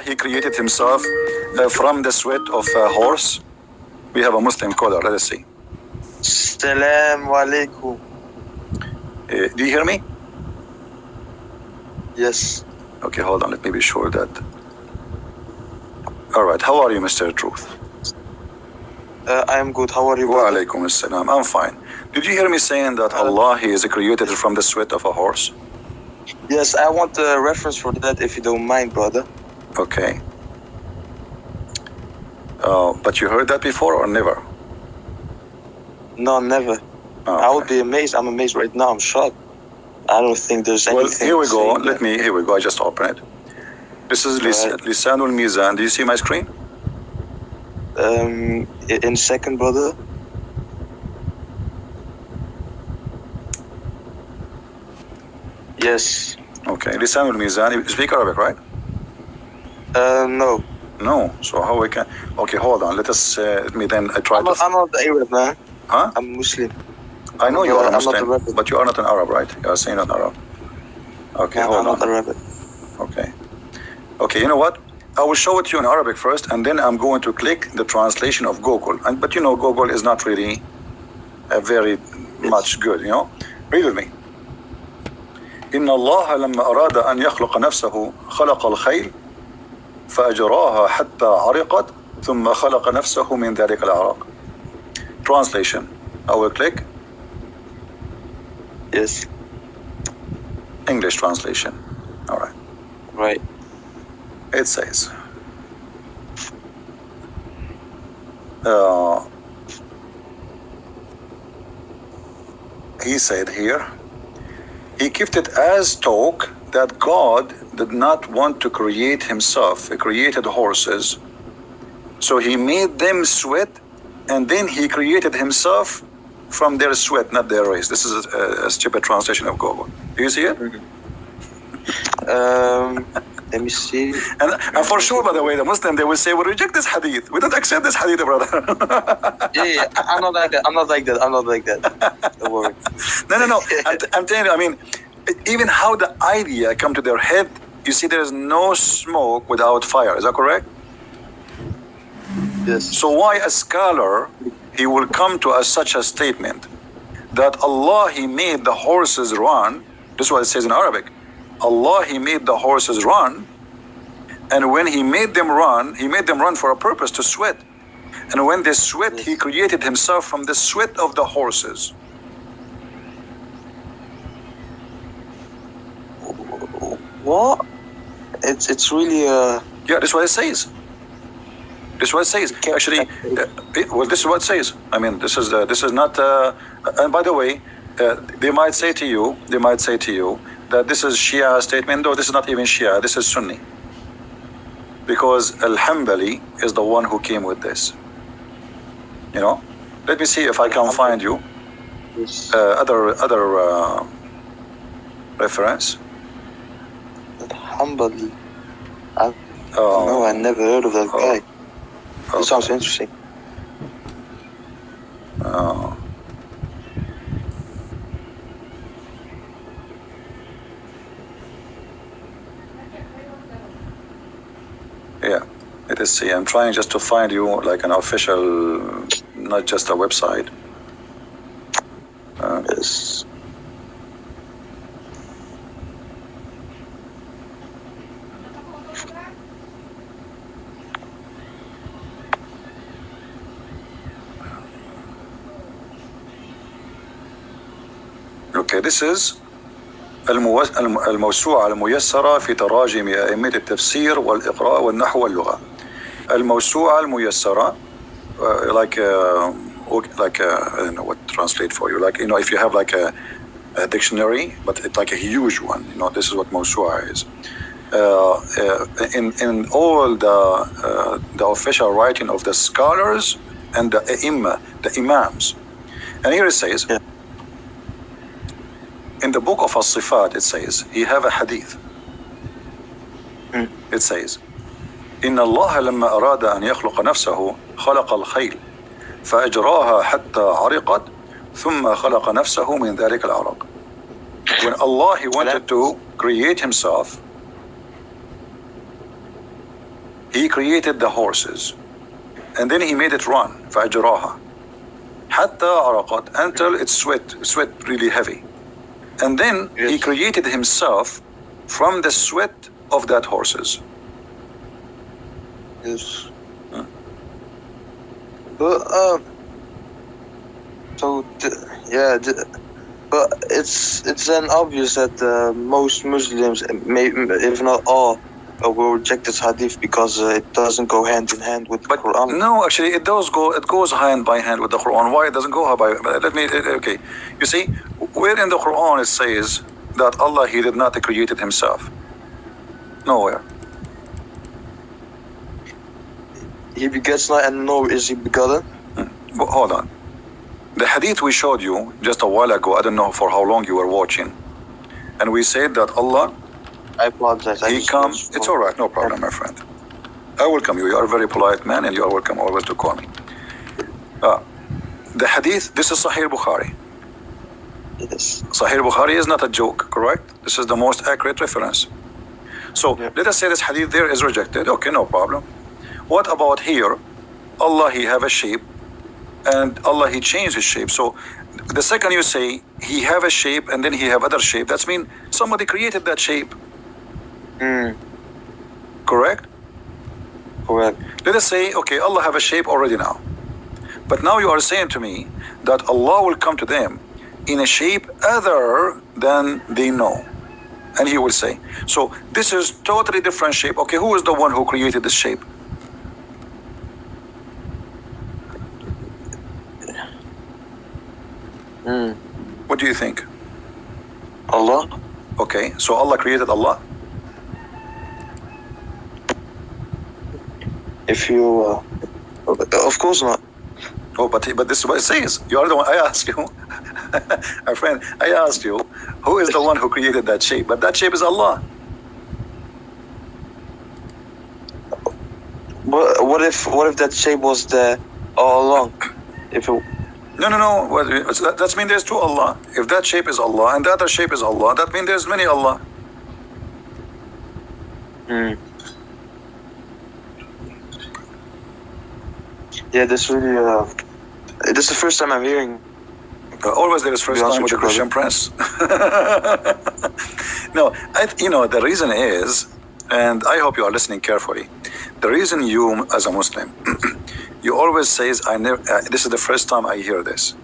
He created himself from the sweat of a horse. We have a Muslim caller. Let us see. Assalamu alaikum. Do you hear me? Yes. Okay, hold on. Let me be sure that. All right. How are you, Mr. Truth? I am good. How are you? Wa alaikum assalam. I'm fine. Did you hear me saying that Allah He is created from the sweat of a horse? Yes, I want a reference for that if you don't mind, brother. Okay. But you heard that before or never? No, never. Okay. I would be amazed. I'm amazed right now. I'm shocked. I don't think there's anything. Well, here we go. Here we go. I just open it. This is Lisanul Mizan. Do you see my screen? In second, brother. Yes. Okay. Lisanul Mizan. You speak Arabic, right? No. No. So how we can? Okay, hold on. Let us. Let me then try to. I'm not Arab, man. Huh? I'm Muslim. I know you are a I'm not Muslim, Arabic. but you are not an Arab, right? You are saying not Arab. Okay, No, hold I'm on. not Arabic. Okay. Okay, you know what? I will show it to you in Arabic first, and then I'm going to click the translation of Google. But you know, Google is not really very much good, you know? Read with me. إن الله لما أراد أن يخلق نفسه خلق الخيل فأجراها حتى عرقت ثم خلق نفسه من ذلك العرق. Translation. I will click. Yes. English translation. All right. Right. It says, he said here, he kept it as talk that God did not want to create himself. He created horses. So he made them sweat, and then he created himself from their sweat, not their race. This is a stupid translation of Google. Do you see it? Let me see. And for sure, by the way, the Muslim, they will say, we reject this hadith. We don't accept this hadith, brother. Yeah, I'm not like that. I'm not like that. Don't worry. No. I'm telling you, I mean, even how the idea come to their head, you see there is no smoke without fire. Is that correct? Yes. So why a scholar, he will come to such a statement that Allah, He made the horses run. This is what it says in Arabic. Allah, He made the horses run, and when He made them run for a purpose, to sweat. And when they sweat, He created Himself from the sweat of the horses. What? It's really Yeah, that's what it says. This is what it says. Actually, well, this is what it says. I mean, this is not. And by the way, they might say to you that this is Shia statement. No, this is not even Shia. This is Sunni. Because Al-Hanbali is the one who came with this. You know. Let me see if I can find you other reference. Hanbali. No, I never heard of that guy. It sounds interesting. Yeah, let us see. I'm trying just to find you like an official, not just a website. Yes. Okay, this is الموسوعة الميسرة في تراجم أئمة التفسير والإقراء والنحو واللغة. الموسوعة الميسرة, like I don't know what to translate for you. Like, you know, if you have like a dictionary, but it's like a huge one. You know, this is what موسوعة is. In all the official writing of the scholars and the A'imma, the Imams. And here it says, in the book of As-Sifat, it says, he have a hadith. It says, إن الله لما أراد أن يخلق نفسه خلق الخيل فأجراها حتى عرقت ثم خلق نفسه من ذلك العرق. When Allah, He wanted to create Himself, he created the horses, and then he made it run, فأجراها حتى عرقت, until it sweat really heavy. And then he created himself from the sweat of that horses. Yes. Huh? But but it's then obvious that most Muslims, if not all, will reject this hadith because it doesn't go hand in hand with the Quran. No, actually, it does go. It goes hand by hand with the Quran. Why it doesn't go hand by? Let me. Okay, you see, where in the Quran it says that Allah He did not create it Himself? Nowhere. He begets not, and nor is he begotten. But hold on. The hadith we showed you just a while ago, I don't know for how long you were watching, and we said that Allah, I apologize. He comes. It's all right, no problem, my friend. I welcome you. You are a very polite man, and you are welcome always to call me. The hadith, this is Sahih Bukhari. Yes. Sahih Bukhari is not a joke, correct? This is the most accurate reference. So let us say this hadith there is rejected. Okay, no problem. What about here? Allah He have a shape, and Allah He changed His shape. So the second you say He have a shape and then He have other shape, that's mean somebody created that shape. Correct? Correct. Let us say, okay, Allah have a shape already now. But now you are saying to me that Allah will come to them in a shape other than they know. And He will say, so this is totally different shape. Okay, who is the one who created this shape? What do you think? Allah. Okay, so Allah created Allah? If you, of course not. Oh, but this is what it says. You are the one. I asked you, my friend. I asked you, who is the one who created that shape? But that shape is Allah. What if that shape was there all along? If it, No. That means there's two Allah. If that shape is Allah and the other shape is Allah, that means there's many Allah. Yeah, this really. This is the first time I'm hearing. Always there is first time with the Christian Prince. No, the reason is, and I hope you are listening carefully. The reason you, as a Muslim, you always says, this is the first time I hear this.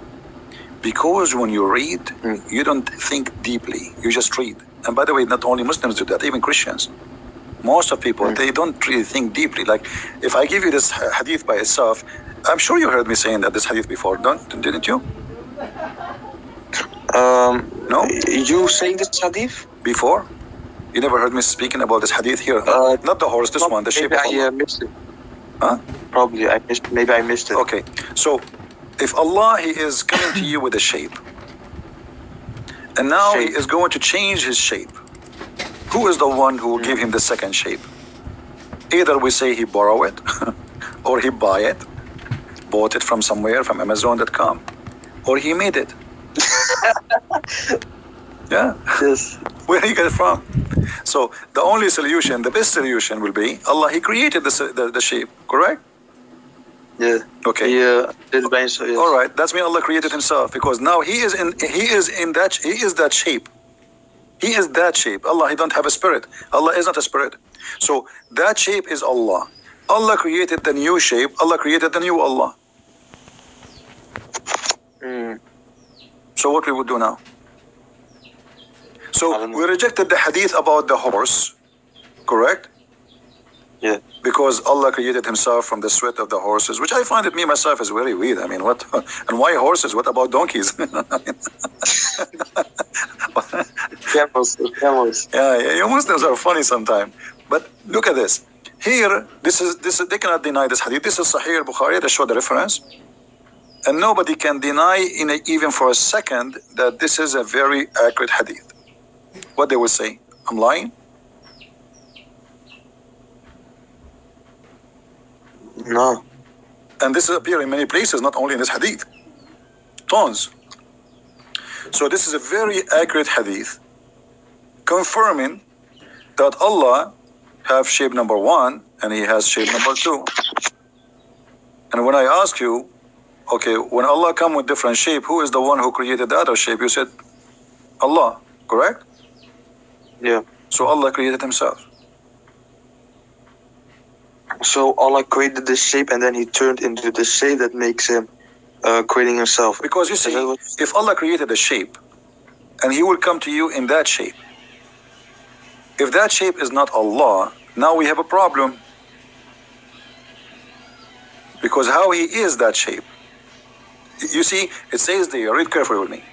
Because when you read, you don't think deeply. You just read. And by the way, not only Muslims do that, even Christians. Most of people, they don't really think deeply. Like, if I give you this hadith by itself, I'm sure you heard me saying that this hadith before, didn't you? No? You saying this hadith? Before? You never heard me speaking about this hadith here? Not the horse, this one, the shape of Allah. I missed it. Huh? Probably, maybe I missed it. Okay, so if Allah, He is coming to you with a shape, and now He is going to change His shape, who is the one who gave Him the second shape? Either we say He borrow it, or He bought it from somewhere, from Amazon.com, or He made it. Yeah. Yes. Where He got it from? So the only solution, the best solution will be Allah. He created the shape, correct? Yeah. Okay. Yeah. Yes. All right. That's mean Allah created Himself, because now He is that shape. He is that shape. Allah, He don't have a spirit. Allah is not a spirit. So that shape is Allah. Allah created the new shape. Allah created the new Allah. So what we would do now? So we rejected the hadith about the horse, correct? Yeah. Because Allah created Himself from the sweat of the horses, which I find it me myself is very weird. I mean, what? And why horses? What about donkeys? Camels. Yeah, you Muslims are funny sometimes. But look at this. Here, this is they cannot deny this hadith. This is Sahih Bukhari. They show the reference, and nobody can deny even for a second that this is a very accurate hadith. What they will say? I'm lying? No. And this appears in many places, not only in this hadith. Tons. So this is a very accurate hadith, confirming that Allah have shape number one, and he has shape number 2. And when I ask you, okay, when Allah come with different shape, who is the one who created the other shape? You said Allah, correct? Yeah. So Allah created himself. So Allah created this shape, and then He turned into the shape that makes Him creating Himself. Because you see, if Allah created a shape, and He will come to you in that shape, if that shape is not Allah, now we have a problem. Because how He is that shape? You see, it says there, read carefully with me.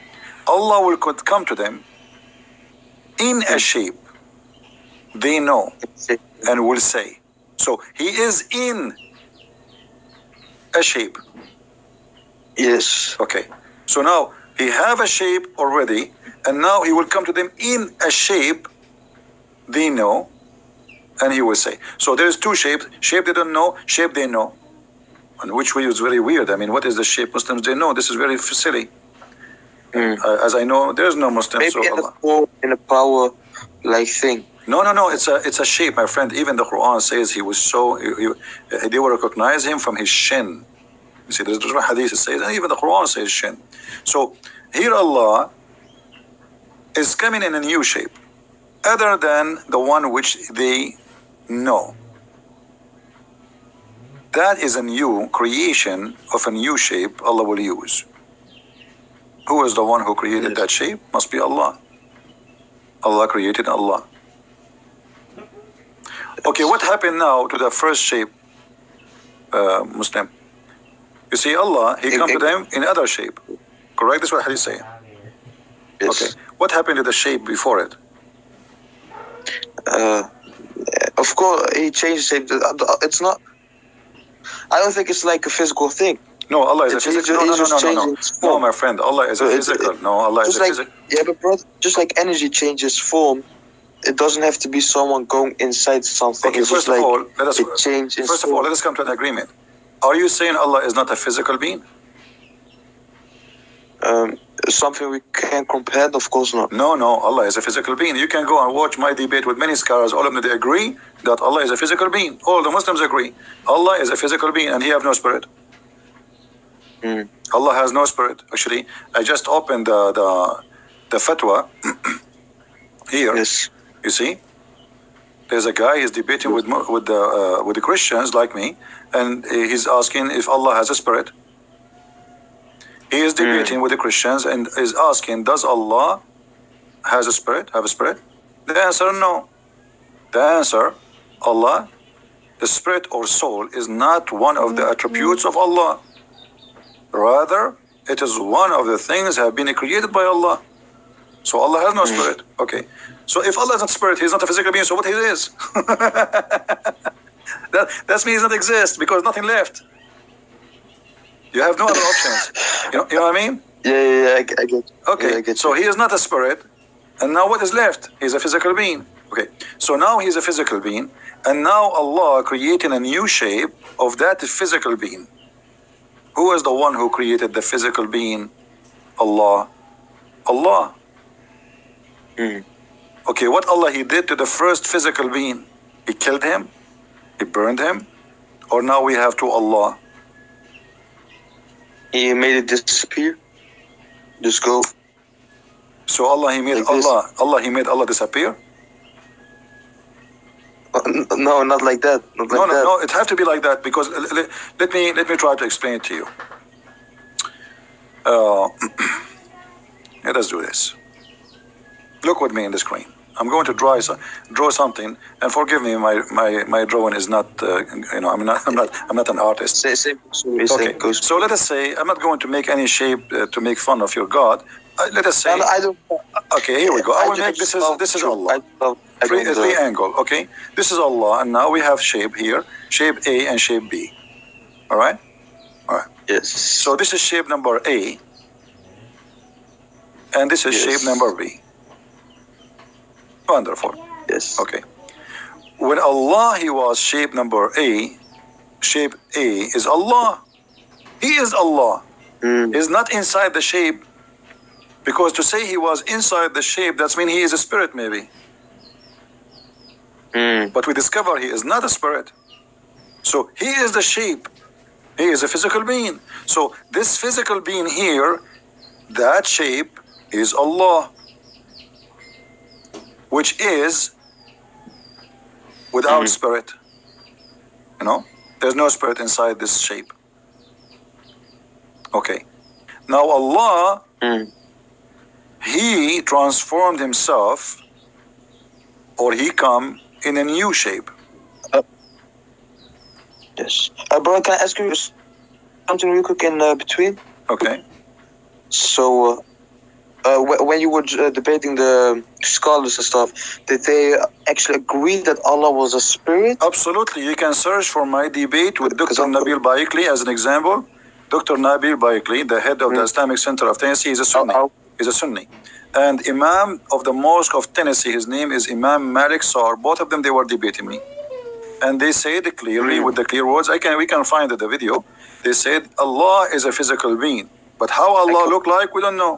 Allah will come to them in a shape they know and will say. So He is in a shape. Yes. Okay. So now He have a shape already, and now He will come to them in a shape they know, and He will say. So there's 2 shapes: shape they don't know, shape they know. And which way is very weird. I mean, what is the shape Muslims they know? This is very silly. As I know, there's no Muslim. Maybe So in a power like thing. No. It's a shape, my friend. Even the Quran says He was so. They will recognize Him from His shin. You see, there's a hadith that says, and even the Quran says shin. So here Allah is coming in a new shape, other than the one which they know. That is a new creation of a new shape Allah will use. Who is the one who created that shape? Must be Allah. Allah created Allah. Okay, what happened now to the first shape, Muslim? You see, Allah, He come to them in other shape. Correct? That's what Hadith say. Yes. Okay. What happened to the shape before it? Of course, He changed shape. It's not. I don't think it's like a physical thing. No, Allah is a It's physical. just No. changing its form. No, my friend, Allah is a physical. No, Allah is Just a like physical. yeah, but bro, just like energy changes form, it doesn't have to be someone going inside something. Okay, It's first just of like all, let us. it changes. First of all, let us come to an agreement. Are you saying Allah is not a physical being? Something we can't compare. Of course not. No, Allah is a physical being. You can go and watch my debate with many scholars. All of them, they agree that Allah is a physical being. All the Muslims agree. Allah is a physical being and He have no spirit. Allah has no spirit. Actually, I just opened the fatwa here. Yes. You see, there's a guy. He's debating with the Christians like me, and he's asking if Allah has a spirit. He is debating with the Christians and is asking, does Allah have a spirit? The answer, no. The answer, Allah, the spirit or soul is not one of the attributes of Allah. Rather, it is one of the things that have been created by Allah. So Allah has no spirit. Okay. So if Allah is not spirit, He's not a physical being, so what He is? That means He does not exist because nothing left. You have no other options. You know what I mean? Yeah, I get. Okay, Yeah, I get so you. He is not a spirit, and now what is left? He's a physical being. Okay, so now He's a physical being, and now Allah creating a new shape of that physical being. Who is the one who created the physical being? Allah. Allah. Okay, what Allah He did to the first physical being? He killed him? He burned him? Or now we have to Allah? He made it disappear. Just go. So Allah He made Like this. Allah He made Allah disappear? No, not like that. Not like that. No, it have to be like that because let me try to explain it to you. Let us do this. Look with me in the screen. I'm going to draw something, and forgive me, my drawing is not, I'm not an artist. Same. Okay. So let us say I'm not going to make any shape to make fun of your God. Let us say. No, I don't. Okay, here we go. I will make this is Allah. Triangle. Okay, this is Allah, and now we have shape here, shape A and shape B. All right. Yes. So this is shape number A, and this is shape number B. Wonderful. Yes. Okay. When Allah He was shape number A, shape A is Allah. He is Allah. He's not inside the shape. Because to say He was inside the shape, that means He is a spirit maybe. But we discover He is not a spirit. So he is the shape. He is a physical being. So this physical being here, that shape is Allah, which is without spirit. You know, there's no spirit inside this shape. Okay. Now Allah, He transformed Himself, or He come in a new shape. Yes. Bro, can I ask you something real quick in between? Okay. So, when you were debating the scholars and stuff, did they actually agree that Allah was a spirit? Absolutely. You can search for my debate with Because Dr. I'm- Nabil Baikli as an example. Dr. Nabil Baikli, the head of the Islamic Center of Tennessee, is a Sunni. Is a Sunni. And Imam of the Mosque of Tennessee, his name is Imam Malik Sar. Both of them, they were debating me. And they said clearly with the clear words, we can find the video. They said Allah is a physical being. But how Allah look like, we don't know.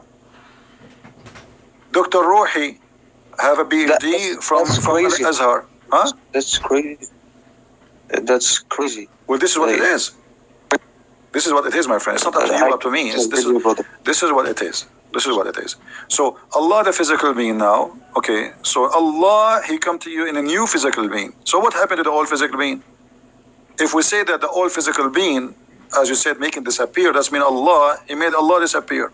Dr. Ruhi have a PhD from crazy. Al-Azhar. Huh? That's crazy. That's crazy. Well, this is what it is. This is what it is, my friend. It's not up to you, up to me. This is what it is. This is what it is. So Allah, the physical being now, okay, so Allah, He come to you in a new physical being. So what happened to the old physical being? If we say that the old physical being, as you said, making disappear, that's mean Allah, He made Allah disappear.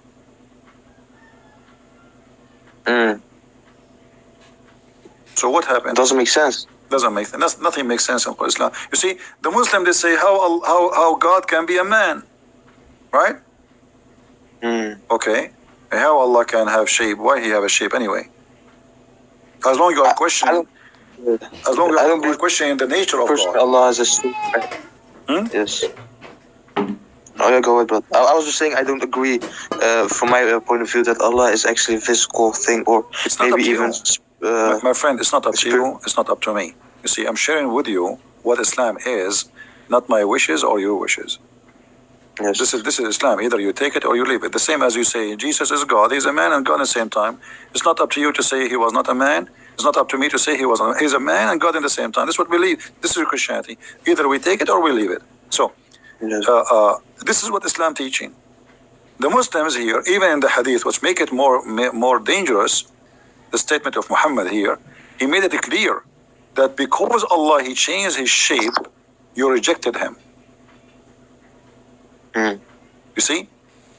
So what happened? Doesn't make sense. Doesn't make sense. Nothing makes sense in Islam. You see, the Muslim, they say how God can be a man, right? Okay. How Allah can have shape? Why He have a shape anyway? As long as you are questioning, questioning the nature of God. Allah has a shape. Yes. Oh yeah, go ahead, brother. I was just saying I don't agree, from my point of view, that Allah is actually a physical thing, or It's not maybe up to even. you. My friend, it's not up to you. It's not up to me. You see, I'm sharing with you what Islam is, not my wishes or your wishes. Yes. This is Islam. Either you take it or you leave it. The same as you say, Jesus is God. He's a man and God at the same time. It's not up to you to say He was not a man. It's not up to me to say He's a man and God at the same time. This is what we believe. This is Christianity. Either we take it or we leave it. So, this is what Islam teaching. The Muslims here, even in the Hadith, which make it more dangerous, the statement of Muhammad here, he made it clear that because Allah, He changed His shape, you rejected Him. You see?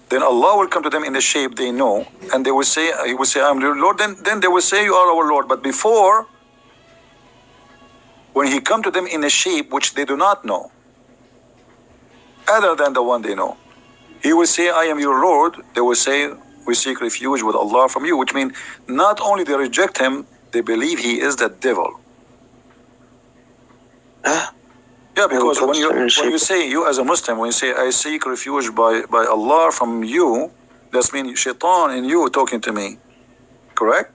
Then Allah will come to them in the shape they know, and they will say, He will say, I'm your Lord. Then they will say, you are our Lord. But before, when He come to them in a shape which they do not know, other than the one they know, He will say, I am your Lord. They will say, we seek refuge with Allah from you, which means not only they reject Him, they believe He is the devil. Yeah, because when you say, you as a Muslim, when you say, I seek refuge by Allah from you, that means shaitan in you talking to me. Correct?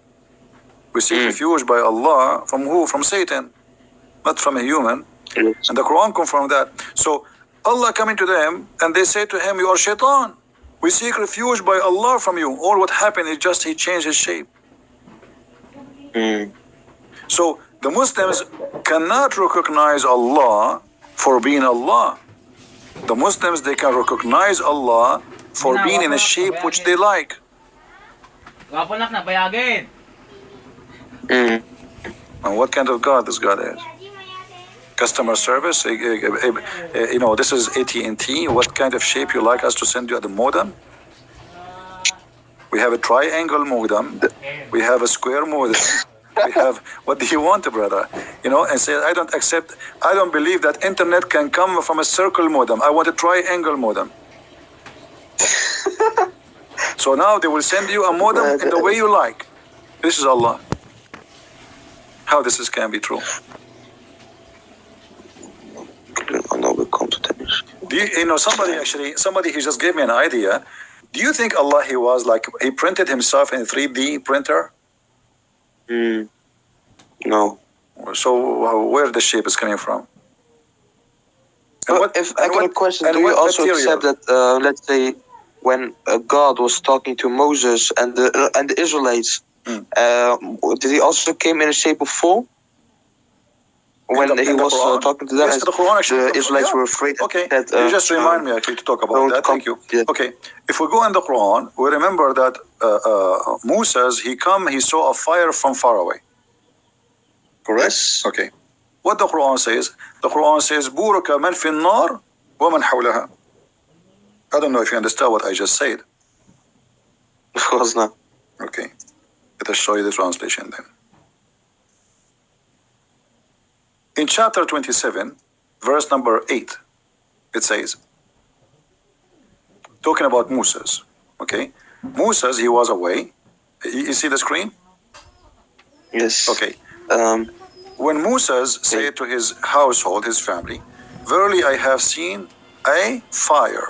We seek refuge by Allah from who? From Satan, not from a human. And the Quran confirms that. So Allah coming to them and they say to Him, you are shaitan. We seek refuge by Allah from you. All what happened is just He changed His shape. So the Muslims cannot recognize Allah for being Allah. The Muslims, they can recognize Allah for being in a shape which they like. And what kind of God this God is? Customer service? You know, this is AT&T. What kind of shape you like us to send you at the modem? We have a triangle modem. We have a square modem. We have, what do you want, brother? You know, and say, I don't believe that internet can come from a circle modem. I want a triangle modem. So now they will send you a modem in the way you like. This is Allah. How this can be true? You know, somebody he just gave me an idea. Do you think Allah, He was like, He printed Himself in a 3D printer? No. So where the shape is coming from? If I got a question, do you also accept that, let's say, when God was talking to Moses and the Israelites, did He also came in a shape of foal? when in the he was Quran? talking to them, Yes, the Quran actually. the Israelites yeah. were afraid Okay, that you just remind me actually to talk about don't that. Thank you. yeah. Okay, if we go in the Quran, we remember that Moses, he saw a fire from far away. Correct? Yes. Okay. What the Quran says? The Quran says, "Buraka man fi an-nar wa man hawlaha." I don't know if you understand what I just said. Of course not. Okay. Let us show you the translation then. In chapter 27, verse number 8, it says, talking about Moses, okay? Moses, he was away. You see the screen? Yes. Okay. Um, When Moses said to his household, his family, "Verily I have seen a fire."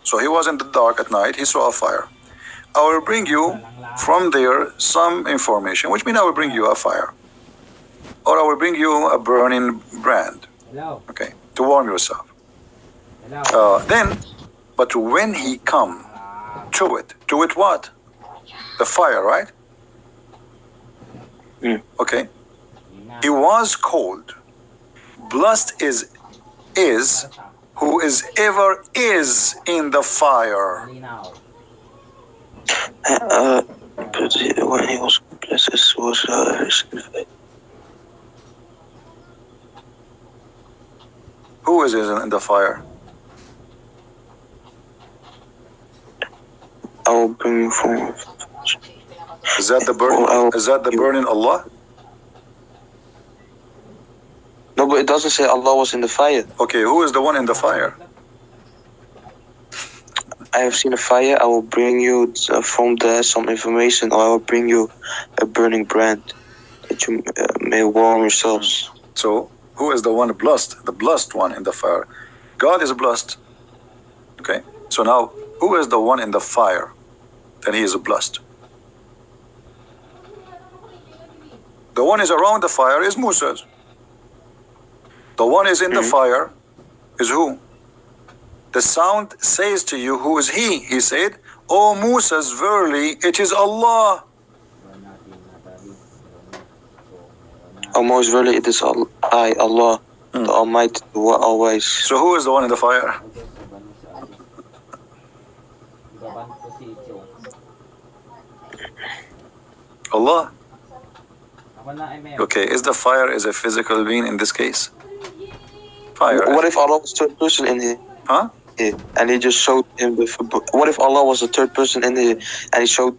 So he was in the dark at night, he saw a fire. "I will bring you from there some information," which means I will bring you a fire. Or I will bring you a burning brand, okay, to warm yourself. But when he come to it what? The fire, right? Okay. He was called. Blessed is who is ever is in the fire. but when he was blessed, was Who is in the fire? I will bring you from. Is that the burning? Is that the burning Allah? No, but it doesn't say Allah was in the fire. Okay, who is the one in the fire? I have seen a fire. I will bring you from there some information, or I will bring you a burning brand that you may warm yourselves. So, who is the one blessed? The blessed one in the fire. God is blessed. Okay. So now, who is the one in the fire? Then he is blessed. The one is around the fire is Moses. The one is in the fire is who? The sound says to you, who is he? He said, "O Moses, verily it is Allah." Oh, most verily it is Allah, the Almighty, the Always. So who is the one in the fire? Allah. Okay, is the fire is a physical being in this case? Fire. What if Allah was third person in here? Huh? Yeah, and he just showed him with. What if Allah was the third person in here, and he showed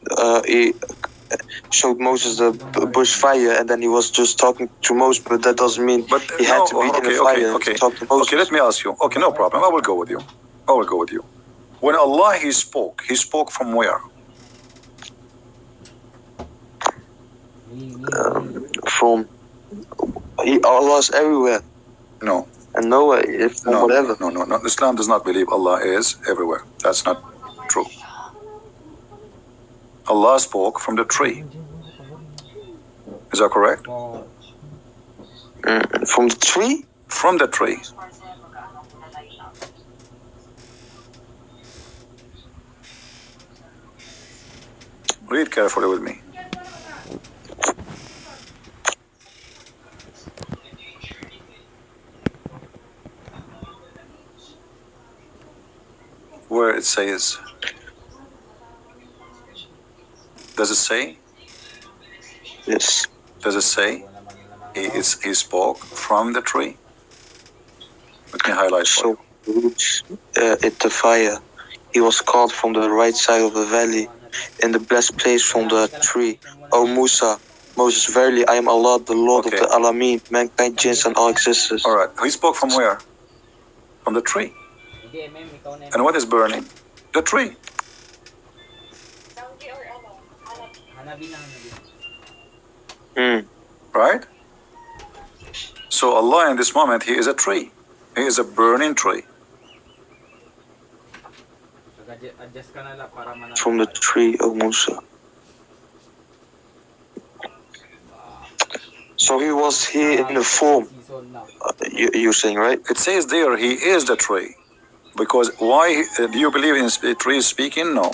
Moses the bush fire, and then he was just talking to Moses, but that doesn't mean he had to be in the fire to talk to Moses. Okay, let me ask you. Okay, no problem. I will go with you. I will go with you. When Allah he spoke from where? Allah is everywhere. No. And nowhere, whatever. No. Islam does not believe Allah is everywhere. That's not true. Allah spoke from the tree. Is that correct? From the tree? From the tree. Read carefully with me. Where it says, does it say? Yes. Does it say he spoke from the tree? Let me highlight for you. At the fire, he was called from the right side of the valley, in the blessed place from the tree. O Musa, Moses, verily I am Allah, the Lord of the Alameen, mankind, jinns, and all existence. All right. He spoke from where? From the tree. And what is burning? The tree. Right? So Allah in this moment, he is a tree. He is a burning tree. From the tree, O Musa. So he was here in the form, you're saying, right? It says there, he is the tree. Because why, do you believe in trees speaking? No.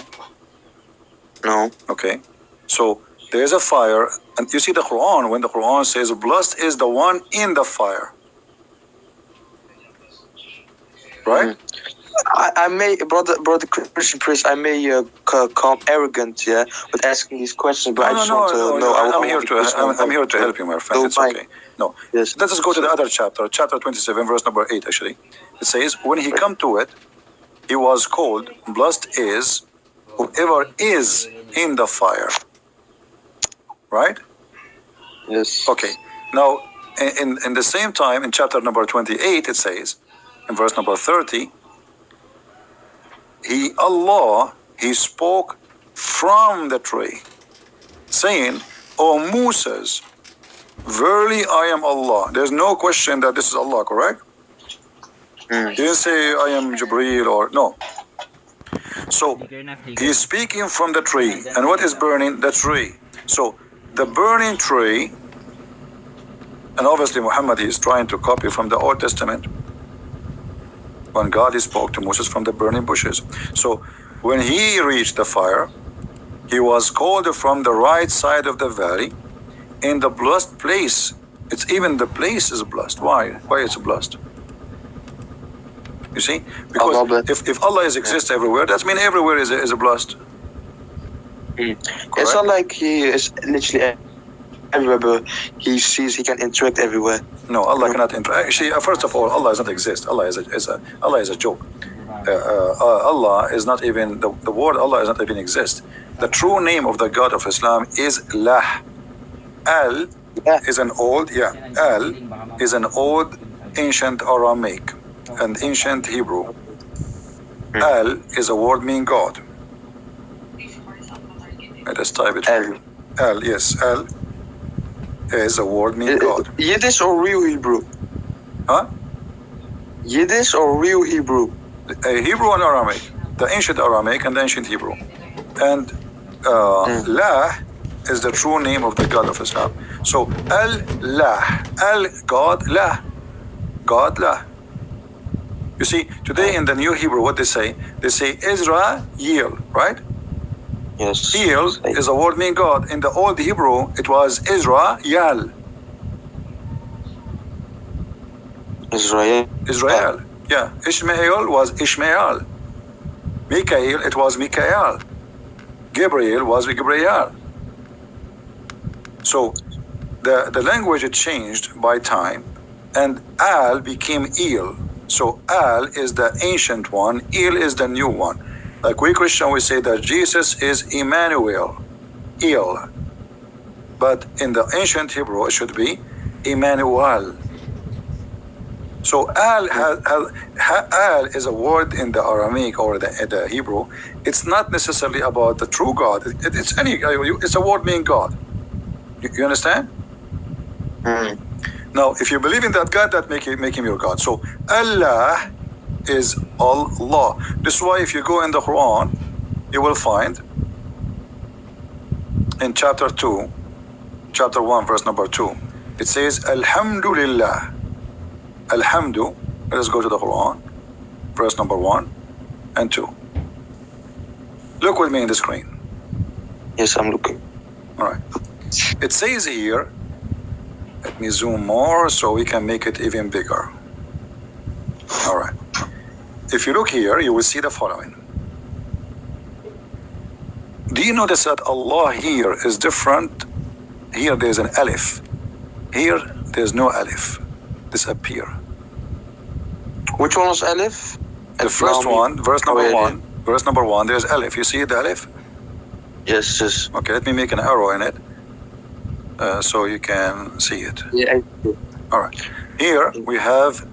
No. Okay. So there is a fire And you see the Quran, when the Quran says, blessed is the one in the fire. Right? I may, brother Christian priest, I may come arrogant, yeah, with asking these questions, but I just want to know. I'm here to help you, my friend. It's okay. No. Yes. Let us go to the other chapter, chapter 27, verse number 8, actually. It says, when he come to it, he was called, blessed is whoever is in the fire. Right? Yes. Okay. Now, in the same time, in chapter number 28, it says, in verse number 30, Allah, he spoke from the tree, saying, O Moses, verily I am Allah. There's no question that this is Allah, correct? He didn't say I am Jibreel or no. So he's speaking from the tree. And what is burning? The tree. So the burning tree, and obviously Muhammad is trying to copy from the Old Testament, when God spoke to Moses from the burning bushes. So when he reached the fire, he was called from the right side of the valley in the blessed place. It's even the place is blessed. Why? Why it's blessed? You see? Because if Allah exists everywhere, that means everywhere is a blessed. It's not like he is literally everywhere, but he sees he can interact everywhere. No, Allah cannot interact. Actually, first of all, Allah does not exist. Allah is a joke. Allah is not even the word Allah is not even exist. The true name of the God of Islam is Lah. Al is an old Al is an old ancient Aramaic and ancient Hebrew. Al is a word meaning God. Let us type it. Al, yes, Al is a word meaning God. Yiddish or real Hebrew? Huh? Yiddish or real Hebrew? Hebrew and Aramaic, the ancient Aramaic and the ancient Hebrew. And Lah is the true name of the God of Islam. So Al-Lah, Al, God, Lah, God, Lah. You see, today in the New Hebrew, what they say? They say Israel, right? Yes. El is a word meaning God. In the old Hebrew, it was Israel. Israel. Yeah. Ishmael was Ishmael. Mikael, it was Mikael. Gabriel was Gabriel. So the language changed by time, and Al became El. So Al is the ancient one, El is the new one. Like we Christian, we say that Jesus is Emmanuel, El. But in the ancient Hebrew, it should be Emmanuel. So Al is a word in the Aramaic or the Hebrew. It's not necessarily about the true God. It's a word meaning God. You understand? Now, if you believe in that God, that make him your God. So Allah is Allah. This is why if you go in the Quran, you will find in chapter 1, verse number 2, it says, Alhamdulillah. Alhamdu. Let us go to the Quran, verse number 1 and 2. Look with me in the screen. Yes, I'm looking. All right. It says here, let me zoom more so we can make it even bigger. All right. If you look here, you will see the following. Do you notice that Allah here is different? Here there's an alif. Here there's no alif. Disappear. Which one was alif? The first one, verse number 1. Verse number 1, there's alif. You see the alif? Yes, yes. Okay, let me make an arrow in it so you can see it. Yeah. All right. Here we have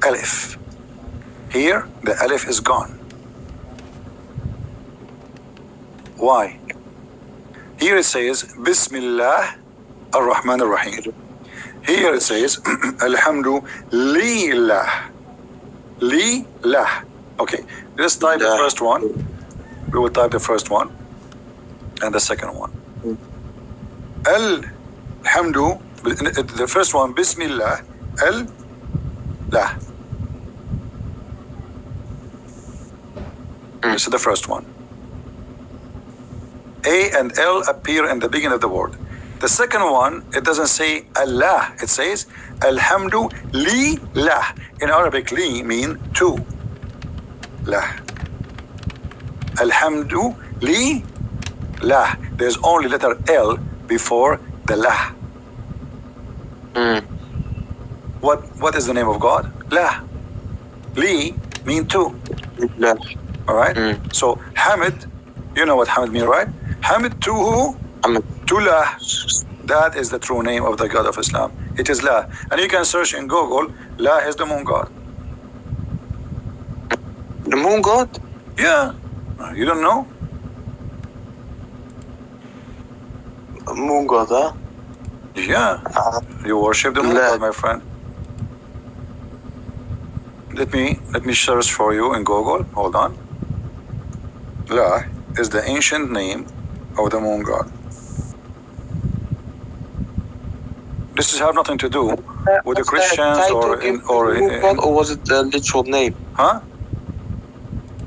alif. Here the alif is gone. Why? Here it says Bismillah ar-Rahman ar-Rahim. Here it says Alhamdulillah. Lillah. Okay, let's type the first one. We will type the first one and the second one. Alhamdu, the first one, Bismillah, Al-Lah. This is the first one. A and L appear in the beginning of the word. The second one, it doesn't say Allah, it says Alhamdu li lah. In Arabic, li mean to. Lah. Alhamdu li lah. There's only letter L before the lah. What is the name of God? Lah. Li mean to. La. All right. So Hamid, you know what Hamid mean, right? Hamid to who? Hamid. To lah. That is the true name of the God of Islam. It is lah. And you can search in Google, lah is the moon god. The moon god? Yeah. You don't know? Moon god, huh? Yeah. You worship the moon La. god, my friend. Let me search for you in Google. Hold on. La is the ancient name of the moon god. This have nothing to do with the Christians or was it a literal name? Huh?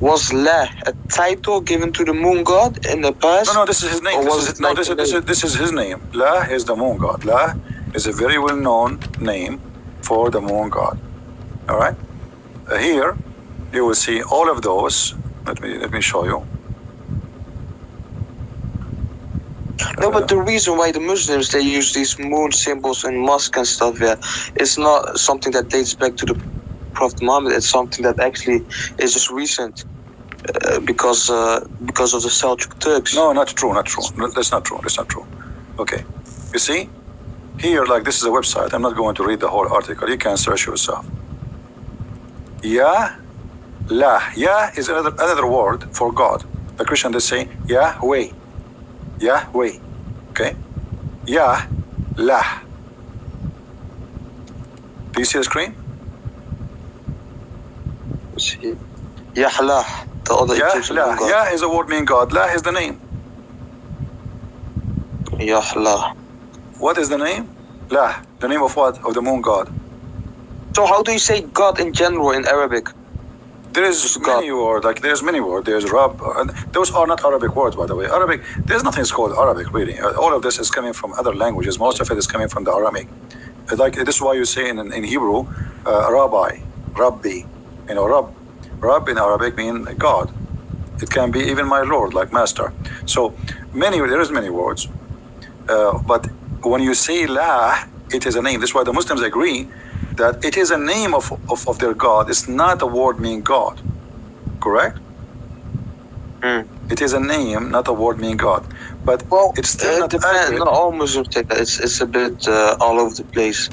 Was La a title given to the moon god in the past? No, this is his name. This is his name. La is the moon god. La is a very well-known name for the moon god. All right. Here, you will see all of those. Let me show you. No, but the reason why the Muslims, they use these moon symbols in mosque and stuff, yeah, it's not something that dates back to the Prophet Muhammad. It's something that actually is just recent because of the Seljuk Turks. No, not true. No, that's not true. Okay. You see, here, like this is a website. I'm not going to read the whole article. You can search yourself. Ya, La. Ya is another word for God. The Christian, they say Yahweh. Yahweh. Okay? Yah, lah. Do you see the screen? See, Yahlah, the other Egyptian Yah, god. Yah is a word meaning God. La is the name. Yahlah. What is the name? La. The name of what? Of the moon god. So how do you say God in general in Arabic? There is many words, like there's many words. There's Rab. Those are not Arabic words, by the way. Arabic, there's nothing called Arabic, really. All of this is coming from other languages. Most of it is coming from the Aramaic. Like this is why you say in Hebrew, Rabbi, Rabbi. You know, Rab in Arabic means God. It can be even my Lord, like master. So there is many words. But when you say La, it is a name. This is why the Muslims agree that it is a name of their God. It's not a word meaning God. Correct? It is a name, not a word meaning God. But well, it's still not accurate. Not all Muslims take that. It's a bit all over the place.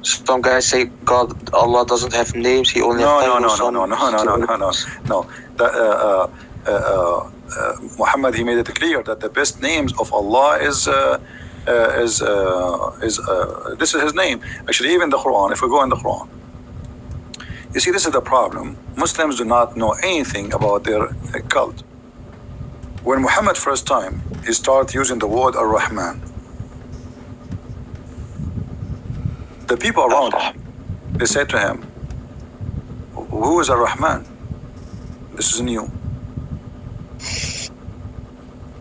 Some guys say God, Allah doesn't have names. He only has titles. No. Muhammad, he made it clear that the best names of Allah is this is his name. Actually, even the Quran, if we go in the Quran, you see, this is the problem. Muslims do not know anything about their cult. When Muhammad first time, he started using the word Ar-Rahman. The people around him, they said to him, who is Ar-Rahman? This is new.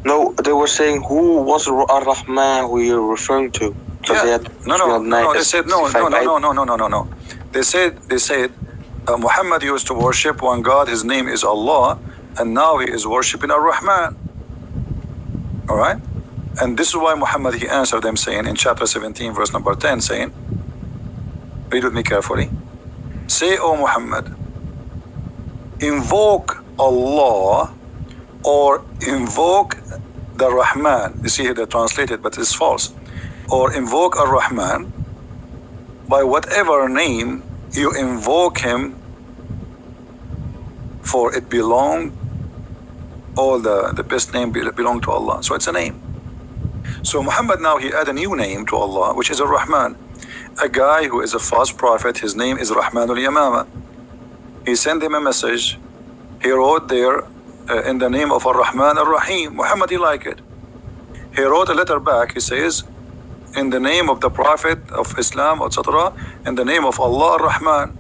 No, they were saying who was Ar-Rahman who you're referring to? Yeah. No. They said no. They said Muhammad used to worship one God. His name is Allah, and now he is worshiping Ar-Rahman. All right. And this is why Muhammad, he answered them saying in chapter 17, verse number 10, saying, read with me carefully. Say, O Muhammad, invoke Allah or invoke the Rahman. You see here they translated, but it's false. Or invoke Ar-Rahman by whatever name you invoke him, for it belong, all the best name belong to Allah. So it's a name. So Muhammad now, he add a new name to Allah, which is Ar-Rahman. A guy who is a false prophet, his name is Rahman al-Yamama. He sent him a message. He wrote there, in the name of Ar-Rahman Ar-Rahim. Muhammad, he liked it. He wrote a letter back. He says, in the name of the Prophet of Islam, etc., in the name of Allah Ar-Rahman.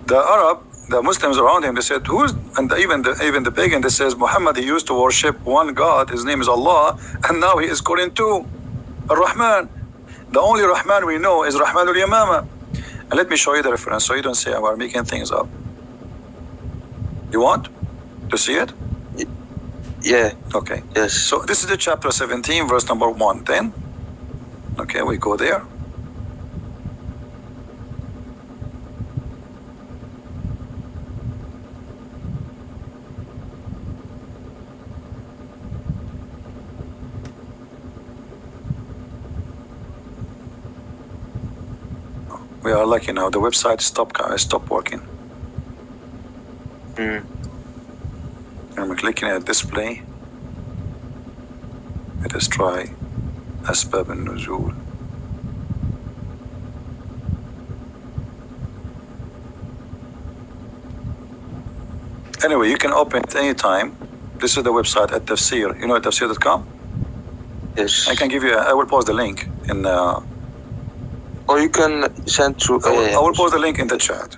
The Muslims around him, they said, even the pagan, they says, Muhammad, he used to worship one God, his name is Allah, and now he is calling two. Ar-Rahman. The only Rahman we know is Rahman al-Yamama. And let me show you the reference so you don't say we're making things up. You want to see it? Yeah. Okay. Yes. So this is the chapter 17, verse number 1. Then, okay, we go there. We are lucky now. The website stopped working. I'm clicking at display. Let us try أسباب النزول. Anyway, you can open it anytime. This is the website at Tafsir. You know at tafsir.com? Yes. I can give you. I will post the link in. Or you can send through. I will post the link in the chat.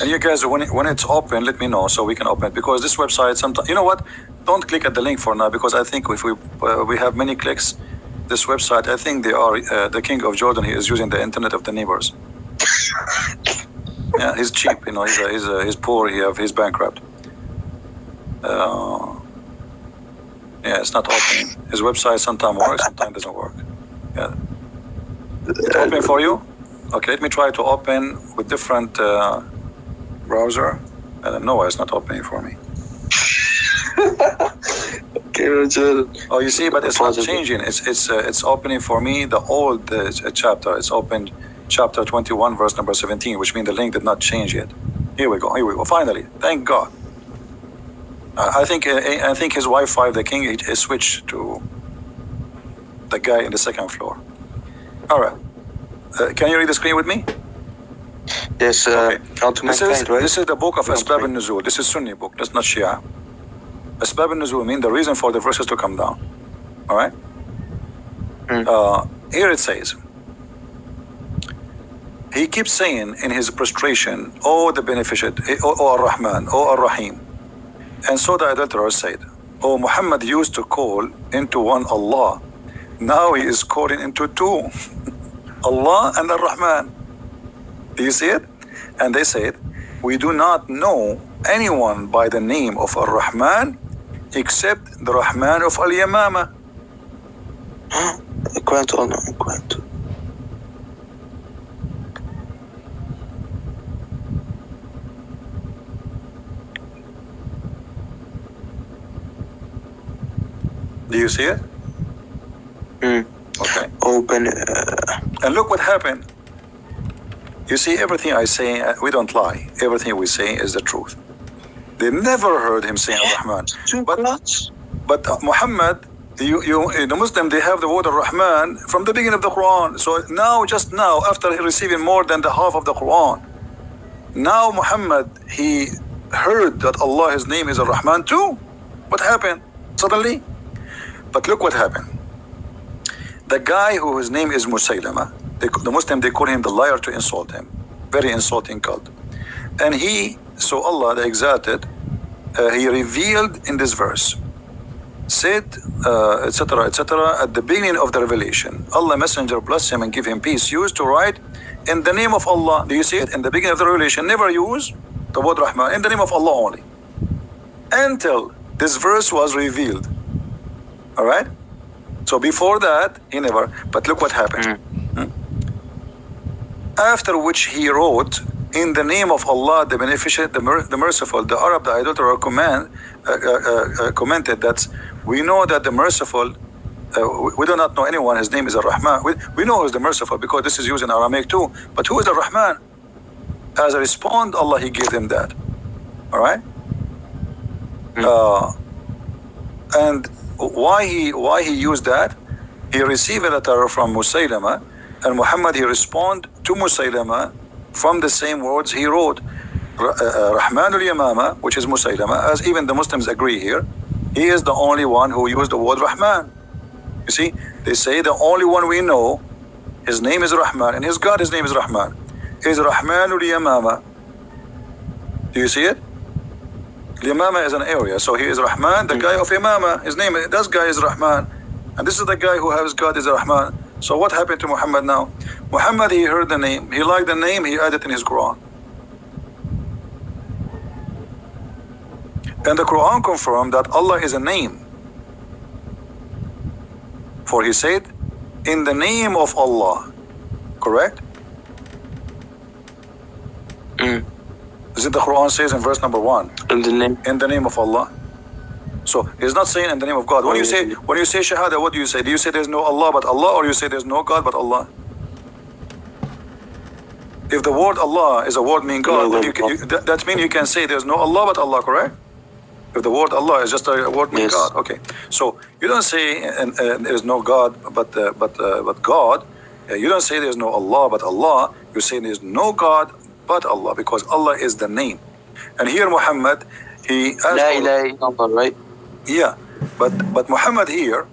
And you guys, when it's open, let me know so we can open it, because this website sometimes. You know what? Don't click at the link for now, because I think if we have many clicks, this website, I think they are the king of Jordan. He is using the internet of the neighbors. Yeah, he's cheap. You know, he's poor. He's bankrupt. Yeah, it's not opening. His website sometimes works, sometimes doesn't work. Yeah. It's open for you? Okay, let me try to open with different browser. I don't know why it's not opening for me. Okay, Roger. Oh, you see, but it's not changing. It's opening for me the old chapter. It's opened chapter 21, verse number 17, which means the link did not change yet. Here we go. Here we go. Finally, thank God. I think his Wi-Fi, the king, is switched to the guy in the second floor. All right. Can you read the screen with me? Yes. Okay. Right? This is the book of Asbab al-Nuzul. This is Sunni book. That's not Shia. Asbab al-Nuzul means the reason for the verses to come down. All right. Here it says, he keeps saying in his prostration, "Oh, the beneficent, oh Ar-Rahman, oh Ar-Rahim." And so the adulterer said, "Oh, Muhammad used to call into one Allah. Now he is calling into two, Allah and Ar-Rahman." Do you see it? And they said, "We do not know anyone by the name of Ar-Rahman except the Rahman of Al-Yamama." Quanto or not? Quanto. Do you see it? Okay. Open. And look what happened. You see, everything I say, we don't lie. Everything we say is the truth. They never heard him saying Ar-Rahman. But Muhammad, the Muslim, they have the word Ar-Rahman from the beginning of the Quran. So now, just now, after receiving more than the half of the Quran, now Muhammad, he heard that Allah, his name is Ar-Rahman too. What happened? Suddenly? But look what happened. The guy whose name is Musaylama, the Muslim, they call him the liar to insult him. Very insulting cult. And so Allah, the Exalted, he revealed in this verse, said, etc., etc., at the beginning of the revelation, Allah Messenger, bless him and give him peace, used to write in the name of Allah. Do you see it? In the beginning of the revelation, never use the word Rahman, in the name of Allah only. Until this verse was revealed. All right? So before that, he never, but look what happened. After which he wrote, in the name of Allah, the Beneficent, the Merciful. The Arab, the adulterer, commented that we know that the Merciful, we do not know anyone, his name is Ar-Rahman. We know who is the Merciful because this is used in Aramaic too. But who is Ar-Rahman? As a response, Allah, he gave them that. All right? And why he used that? He received a letter from Musaylama, and Muhammad, he responded to Musaylama from the same words he wrote. Rahman al-Yamama, which is Musaylama, as even the Muslims agree here, he is the only one who used the word Rahman. You see, they say the only one we know, his name is Rahman, and his God, his name is Rahman, is Rahman al-Yamama. Do you see it? Yamama is an area, so he is Rahman, the guy of Yamama. His name, this guy is Rahman. And this is the guy who has God is Rahman. So what happened to Muhammad now? Muhammad, he heard the name, he liked the name, he added in his Quran. And the Quran confirmed that Allah is a name. For he said, in the name of Allah. Correct? Is it the Quran says in verse number 1? In the name of Allah. So he's not saying in the name of God. When you say Shahada, what do you say? Do you say there's no Allah but Allah, or you say there's no God but Allah? If the word Allah is a word meaning God, then that means you can say there's no Allah but Allah, correct? If the word Allah is just a word meaning God, okay. So you don't say there's no God but God. You don't say there's no Allah but Allah. You say there's no God but Allah, because Allah is the name. And here Muhammad, he asked La ilaha illallah, right? Yeah, but Muhammad here,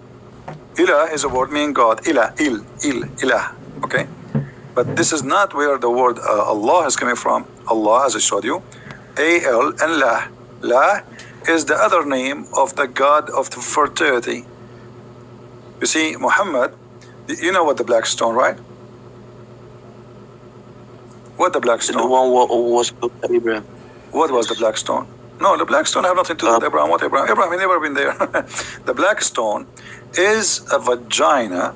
Ilah is a word meaning God. Ilah, okay? But this is not where the word Allah is coming from. Allah, as I showed you, A-L and La. La is the other name of the God of the fertility. You see, Muhammad, you know what the black stone, right? What the black stone? The one was Abraham. What was the black stone? No, the black stone have nothing to do with Abraham. What Abraham? Abraham, he never been there. The black stone is a vagina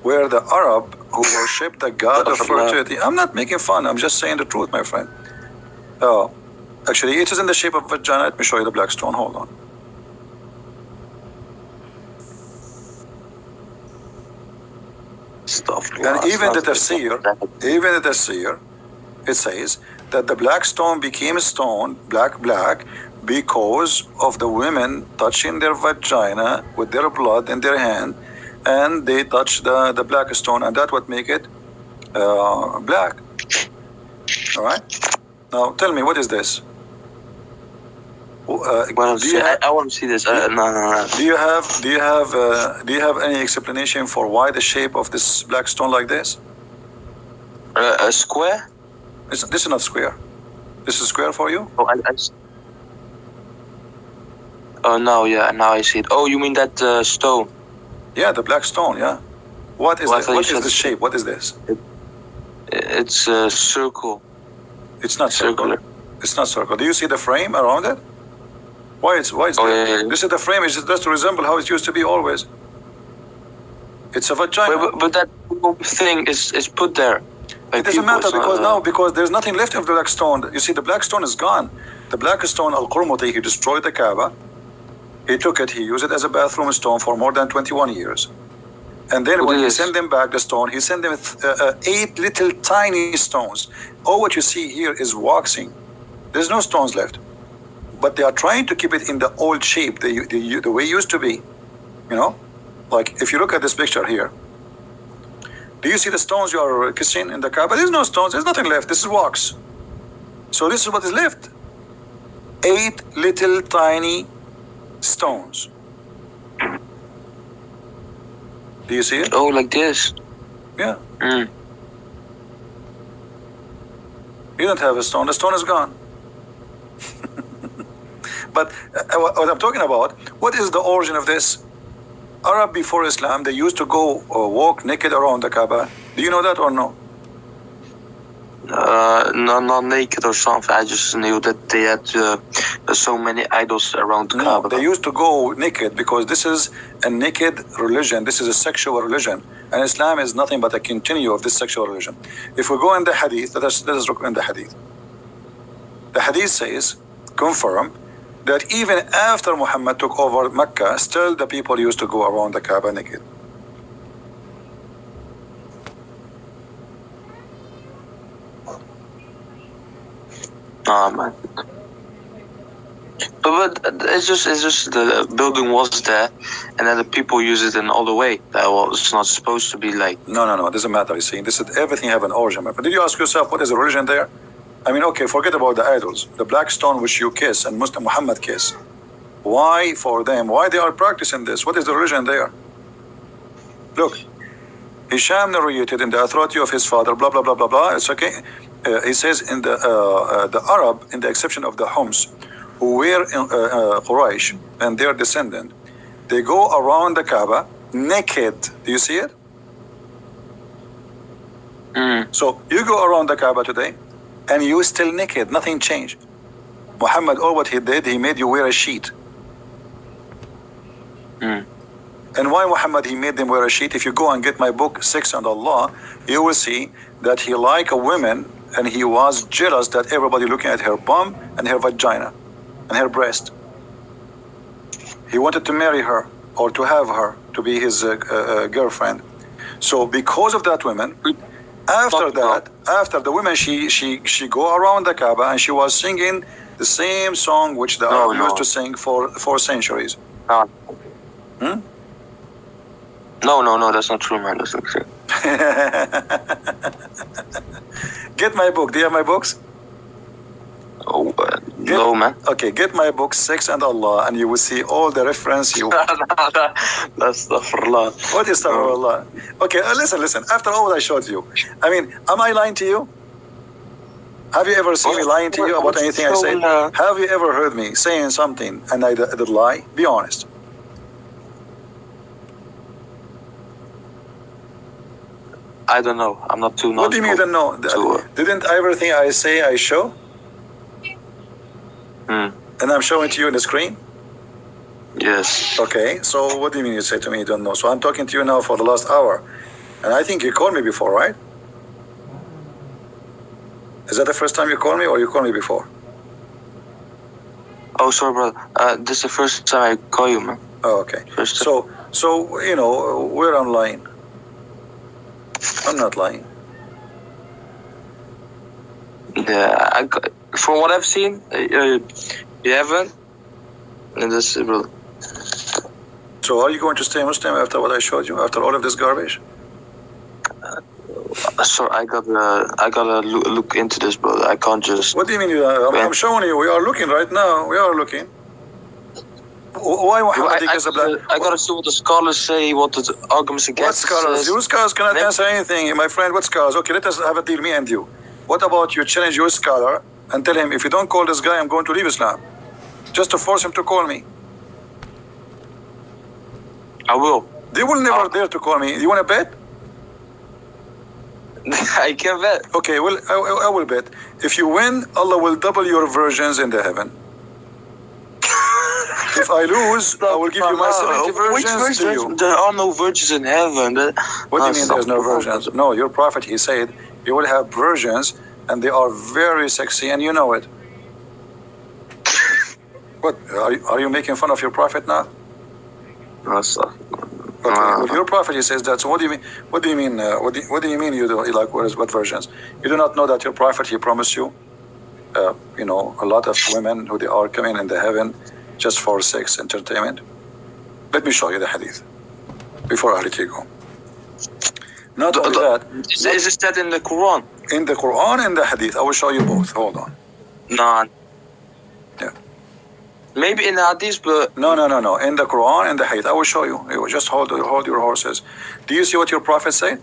where the Arab who worship the God of fertility. I'm not making fun. I'm just saying the truth, my friend. Actually, it is in the shape of vagina. Let me show you the black stone. Hold on. And even the tafsir, it says that the black stone became stone, black, because of the women touching their vagina with their blood in their hand, and they touch the black stone, and that would make it black. All right. Now tell me, what is this? I want to see this. No. Do you have any explanation for why the shape of this black stone like this? A square? This is not square. This is square for you? Oh no, yeah, now I see it. Oh, you mean that stone? Yeah, the black stone. Yeah. What is the shape? What is this? It's a circle. It's not circular. It's not circle. Do you see the frame around it? Why it's there? Yeah. This is the frame. It's just to resemble how it used to be always. It's a vagina. But that thing is put there. It doesn't matter because there's nothing left of the black stone. You see, the black stone is gone. The black stone, Al-Qurmuti, he destroyed the Kaaba. He took it, he used it as a bathroom stone for more than 21 years. And then when he sent them back the stone, he sent them 8 little tiny stones. All what you see here is waxing. There's no stones left. But they are trying to keep it in the old shape, the way it used to be. You know? Like, if you look at this picture here, do you see the stones you are kissing in the Kaaba? There's no stones, there's nothing left. This is wax. So this is what is left. 8 little tiny stones. Do you see it? Oh, like this? Yeah. You don't have a stone. The stone is gone. But what I'm talking about, what is the origin of this? Arab before Islam, they used to go walk naked around the Kaaba. Do you know that or no? No, not naked or something. I just knew that they had so many idols around the Kaaba. They used to go naked because this is a naked religion. This is a sexual religion. And Islam is nothing but a continue of this sexual religion. If we go in the hadith, let us look in the hadith. The hadith says, confirm, that even after Muhammad took over Mecca, still the people used to go around the Kaaba naked. Oh man. But it's just the building was there, and then the people use it in all the way. That was not supposed to be like. No. It doesn't matter. You see, this is everything have an origin. But did you ask yourself what is the religion there? I mean, okay, forget about the idols. The black stone which you kiss and Muslim Muhammad kiss. Why for them? Why they are practicing this? What is the religion there? Look, Hisham narrated in the authority of his father, blah, blah, blah, blah, blah. It's okay. He says in the Arab, in the exception of the Homs, who were Quraysh and their descendant, they go around the Kaaba naked. Do you see it? Mm. So you go around the Kaaba today, and you still naked. Nothing changed. Muhammad, all what he did, he made you wear a sheet. Mm. And why Muhammad he made them wear a sheet? If you go and get my book Sex and Allah, you will see that he liked a woman and he was jealous that everybody looking at her bum and her vagina and her breast. He wanted to marry her or to have her to be his girlfriend. So because of that woman, after the woman she go around the Kaaba and she was singing the same song which the Arab used to sing for centuries. Hmm? No, that's not true, man. That's not true. Get my book. Do you have my books? Oh, no, man. Okay, get my book Sex and Allah, and you will see all the reference you. That's astaghfirullah. What is astaghfirullah? Okay, listen. After all I showed you, I mean, am I lying to you? Have you ever seen me lying to you about anything I said? Have you ever heard me saying something and I did lie? Be honest. I don't know. I'm not too knowledgeable. What do you mean you don't know? Didn't everything I say I show? Hmm. And I'm showing to you on the screen? Yes. Okay, so what do you mean you say to me you don't know? So I'm talking to you now for the last hour. And I think you called me before, right? Is that the first time you called me or you called me before? Oh, sorry, brother. This is the first time I call you, man. Oh, okay. First time. So you know, where I'm lying. I'm not lying. Yeah, from what I've seen, you haven't. And this, brother. So are you going to stay Muslim after what I showed you? After all of this garbage? So I gotta look into this, brother. I can't just. What do you mean? I'm showing you. We are looking right now. We are looking. Why Muhammad I gotta see what the scholars say, what the arguments against. What scholars? Your scholars cannot answer anything, my friend. What scholars? Okay, let us have a deal, me and you. What about you challenge your scholar and tell him, if you don't call this guy, I'm going to leave Islam, just to force him to call me. I will. They will never dare to call me. You want to bet? I can bet. Okay, well, I will bet. If you win, Allah will double your virgins in the heaven. If I lose, I will give you my 70 virgins to you. There are no virgins in heaven. What do you mean there's no virgins? No, your prophet, he said, you will have virgins, and they are very sexy, and you know it. What, are you making fun of your prophet now? Okay, well, your prophet, he says that. So what do you mean? What do you mean? What do you mean? You like what versions? You do not know that your prophet, he promised you, you know, a lot of women who they are coming in the heaven just for sex entertainment. Let me show you the hadith before I let you go. Not only that. Is that in the Quran? In the Quran and the hadith, I will show you both. Hold on. Nah. Yeah. Maybe in the hadith, but no. In the Quran and the hadith, I will show you. You will just hold your horses. Do you see what your prophet said?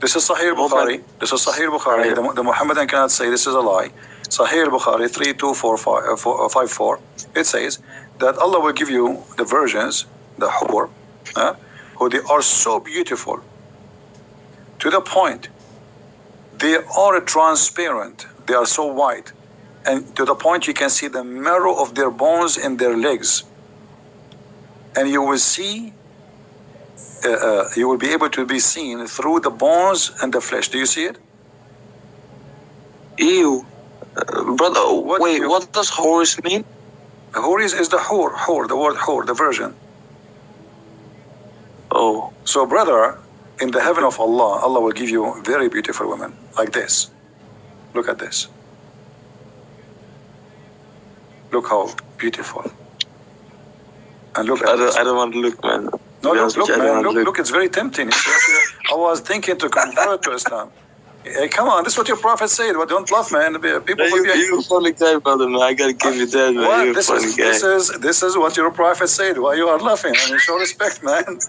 This is Sahih Bukhari. This is Sahih Bukhari. The Muhammadan cannot say this is a lie. Sahih Bukhari 3254. It says that Allah will give you the virgins, the hur, who they are so beautiful to the point they are transparent. They are so white, and to the point you can see the marrow of their bones in their legs, and you will see. You will be able to be seen through the bones and the flesh. Do you see it? Ew. Brother, what does horse mean? Hur is the hur, the word hur, the virgin. Oh. So brother, in the heaven of Allah, Allah will give you very beautiful women, like this. Look at this. Look how beautiful. And look at this. I don't want to look, man. No, look, it's very tempting. I was thinking to convert to Islam. Hey, come on, this is what your prophet said. Well, don't laugh, man. People will be. You're a funny guy, brother, man. I gotta give you that, man. What? You're a funny guy. This is what your prophet said. Why you are laughing? I mean, show respect, man.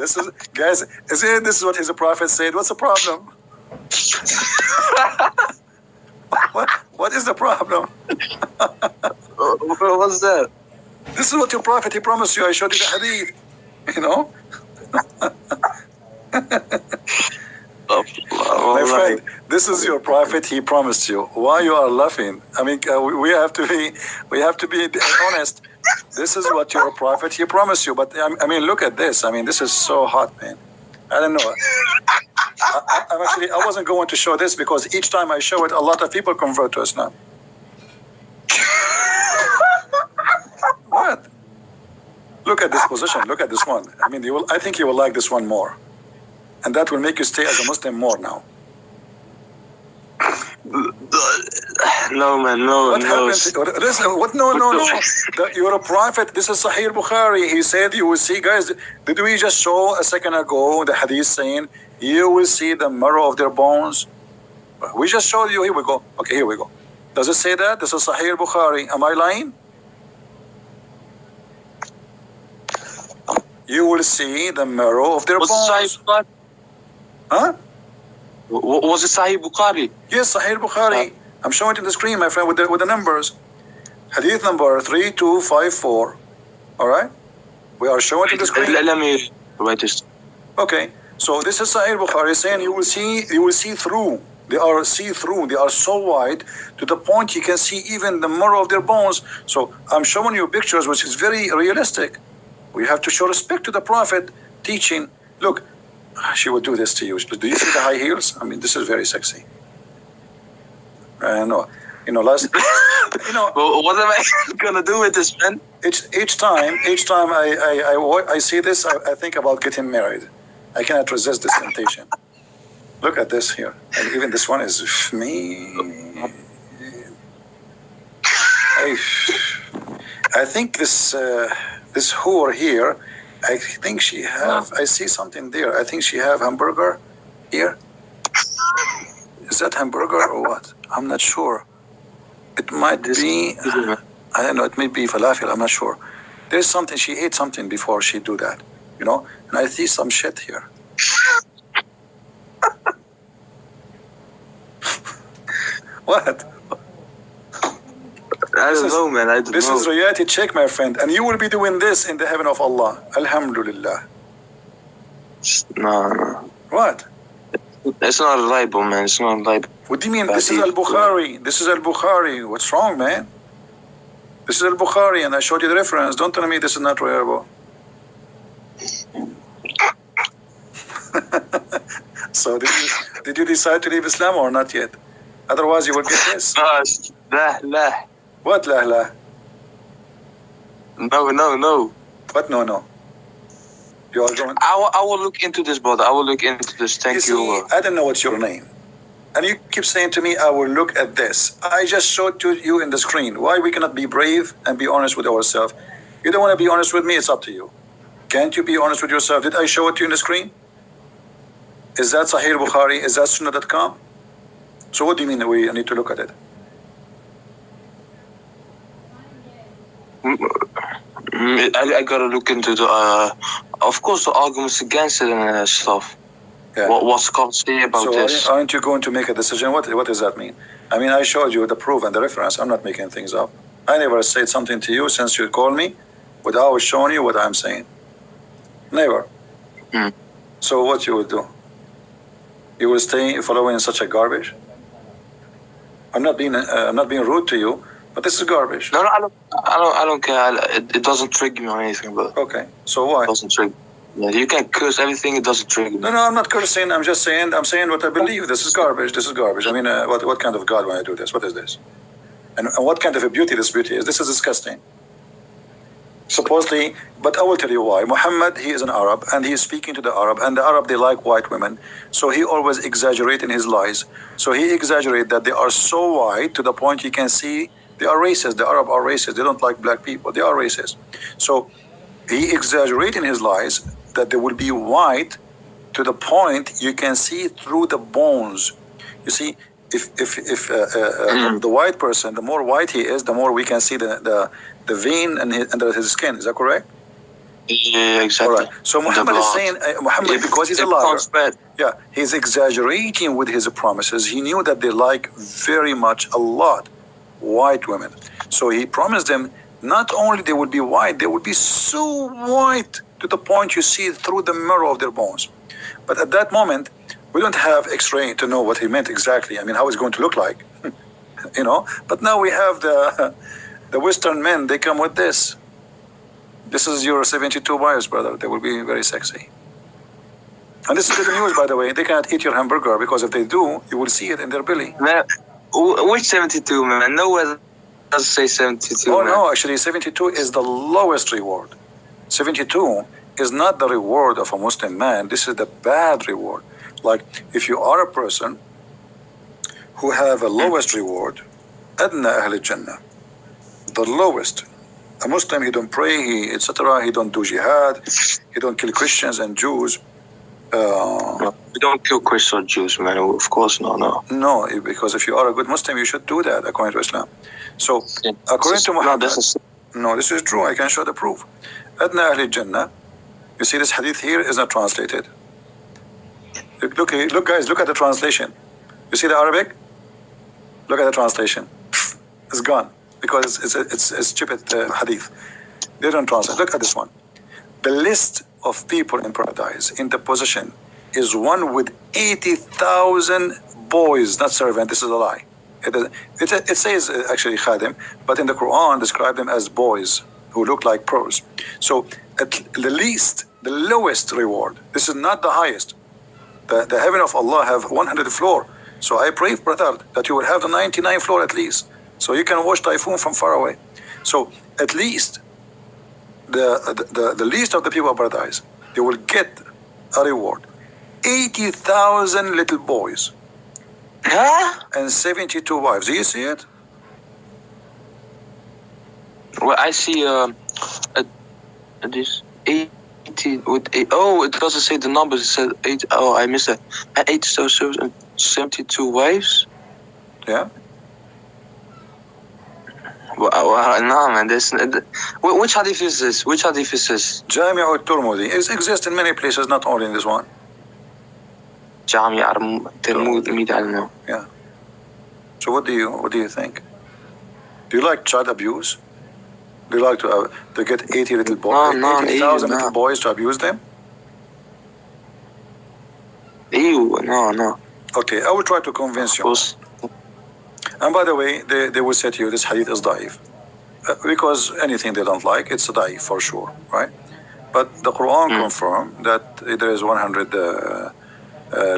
This is, guys. This is what his prophet said. What's the problem? What is the problem? What's that? This is what your prophet, he promised you. I showed you the hadith. You know? My friend, this is your prophet. He promised you. Why you are laughing? I mean, we have to be honest. This is what your prophet he promised you. But I mean, look at this. I mean, this is so hot, man. I don't know. I wasn't going to show this because each time I show it, a lot of people convert to Islam. What? Look at this position. Look at this one. I mean, I think you will like this one more, and that will make you stay as a Muslim more now. No, man, no. What happened? What? No. You're a prophet. This is Sahih Bukhari. He said you will see, guys. Did we just show a second ago the hadith saying you will see the marrow of their bones? We just showed you. Here we go. Okay, here we go. Does it say that? This is Sahih Bukhari. Am I lying? You will see the marrow of their bones. Huh? Was it Sahih Bukhari? Yes, Sahih Bukhari. I'm showing it on the screen, my friend, with the numbers. Hadith number 3254. All right? We are showing it on the screen. Let me write this. Okay. So this is Sahih Bukhari saying you will see through. They are see-through. They are so wide to the point you can see even the marrow of their bones. So I'm showing you pictures which is very realistic. We have to show respect to the Prophet teaching. Look, she would do this to you. Do you see the high heels? I mean, this is very sexy. No, last, Well, what am I gonna do with this, man? Each time I see this, I think about getting married. I cannot resist this temptation. Look at this here, and even this one is me. I think this whore here. I think she have. I see something there. I think she have hamburger here. Is that hamburger or what? I'm not sure. It might be. I don't know. It may be falafel. I'm not sure. There's something. She ate something before she do that. And I see some shit here. What? I don't know, man. I don't know. This is reality check, my friend. And you will be doing this in the heaven of Allah. Alhamdulillah. No. What? It's not reliable, man. It's not reliable. What do you mean? This is Al-Bukhari. This is Al-Bukhari. What's wrong, man? This is Al-Bukhari, and I showed you the reference. Don't tell me this is not reliable. So did you decide to leave Islam or not yet? Otherwise, you will get this. La. What la? No. What no? You are going. I will look into this, brother. I will look into this. Thank you. I don't know what's your name. And you keep saying to me, I will look at this. I just showed to you in the screen. Why we cannot be brave and be honest with ourselves? You don't want to be honest with me, it's up to you. Can't you be honest with yourself? Did I show it to you in the screen? Is that Sahih Bukhari? Is that Sunnah.com? So what do you mean we need to look at it? I gotta look into the, of course, the arguments against it and stuff. Yeah. What's scholars say about this? So aren't you going to make a decision? What does that mean? I mean, I showed you the proof and the reference. I'm not making things up. I never said something to you since you called me without showing you what I'm saying. Never. So what you would do? You will stay following such a garbage? I'm not being rude to you, but this is garbage. No, I don't care. It doesn't trigger me or anything, but. Okay, so why? It doesn't trigger. Yeah, you can curse everything. It doesn't trigger me. No, I'm not cursing. I'm just saying. I'm saying what I believe. This is garbage. I mean, what kind of God when I do this? What is this? And what kind of a beauty this beauty is? This is disgusting. Supposedly, but I will tell you why. Muhammad, he is an Arab, and he is speaking to the Arab, and the Arab, they like white women. So he always exaggerates in his lies. So he exaggerates that they are so white to the point you can see they are racist. The Arab are racist. They don't like black people. They are racist. So he exaggerates in his lies that they will be white to the point you can see through the bones. You see, if the white person, the more white he is, the more we can see the vein under his skin. Is that correct? Yeah, exactly. All right. So Muhammad is saying, because he's a liar, he's exaggerating with his promises. He knew that they like very much a lot white women. So he promised them not only they would be white, they would be so white to the point you see through the marrow of their bones. But at that moment, we don't have X-ray to know what he meant exactly. I mean, how it's going to look like, you know. But now we have the Western men. They come with this. This is your 72 wives, brother. They will be very sexy. And this is good news, by the way. They cannot eat your hamburger because if they do, you will see it in their belly. Man, which 72, man? Nowhere does it say 72. Oh man. no, actually 72 is the lowest reward. 72 is not the reward of a Muslim man. This is the bad reward. Like if you are a person who have a lowest reward, adna ahl jannah, the lowest. A Muslim, he don't pray, he etc. He don't do jihad, he don't kill Christians and Jews. We don't kill Christians or Jews, man. Of course, no. No, because if you are a good Muslim, you should do that according to Islam. So, according to Muhammad, no, this is true. I can show the proof. Adna Ahl Jannah. You see, this hadith here is not translated. Look, guys, look at the translation. You see the Arabic? Look at the translation. It's gone because it's a stupid hadith. They don't translate. Look at this one. The list of people in paradise in the position is one with 80,000 boys, not servant. This is a lie. It says actually khadim, but in the Quran describe them as boys who look like pearls. So at the least, the lowest reward. This is not the highest. The heaven of Allah have 100 floor. So I pray, brother, that you will have the 99 floor at least, so you can watch typhoon from far away. So at least the least of the people of paradise, they will get a reward. 80,000 little boys. Huh? And 72 wives. Do you see it? Well, I see this 80 with 8. Oh, it doesn't say the numbers. It said 8. Oh, I missed that. 8 servants and 72 wives. Yeah. Well, no, man. Which hadith is this? Which hadith is this? Jami' al-Tirmidhi. It exists in many places, not only in this one. Jami' al-Tirmidhi, I don't know. Yeah. So what do you think? Do you like child abuse? Do you like to get 80 little boys, 80,000 little boys to abuse them? Ew, no. Okay, I will try to convince you. And by the way, they will say to you, this hadith is da'if. Because anything they don't like, it's a da'if for sure, right? But the Quran confirms that there is 100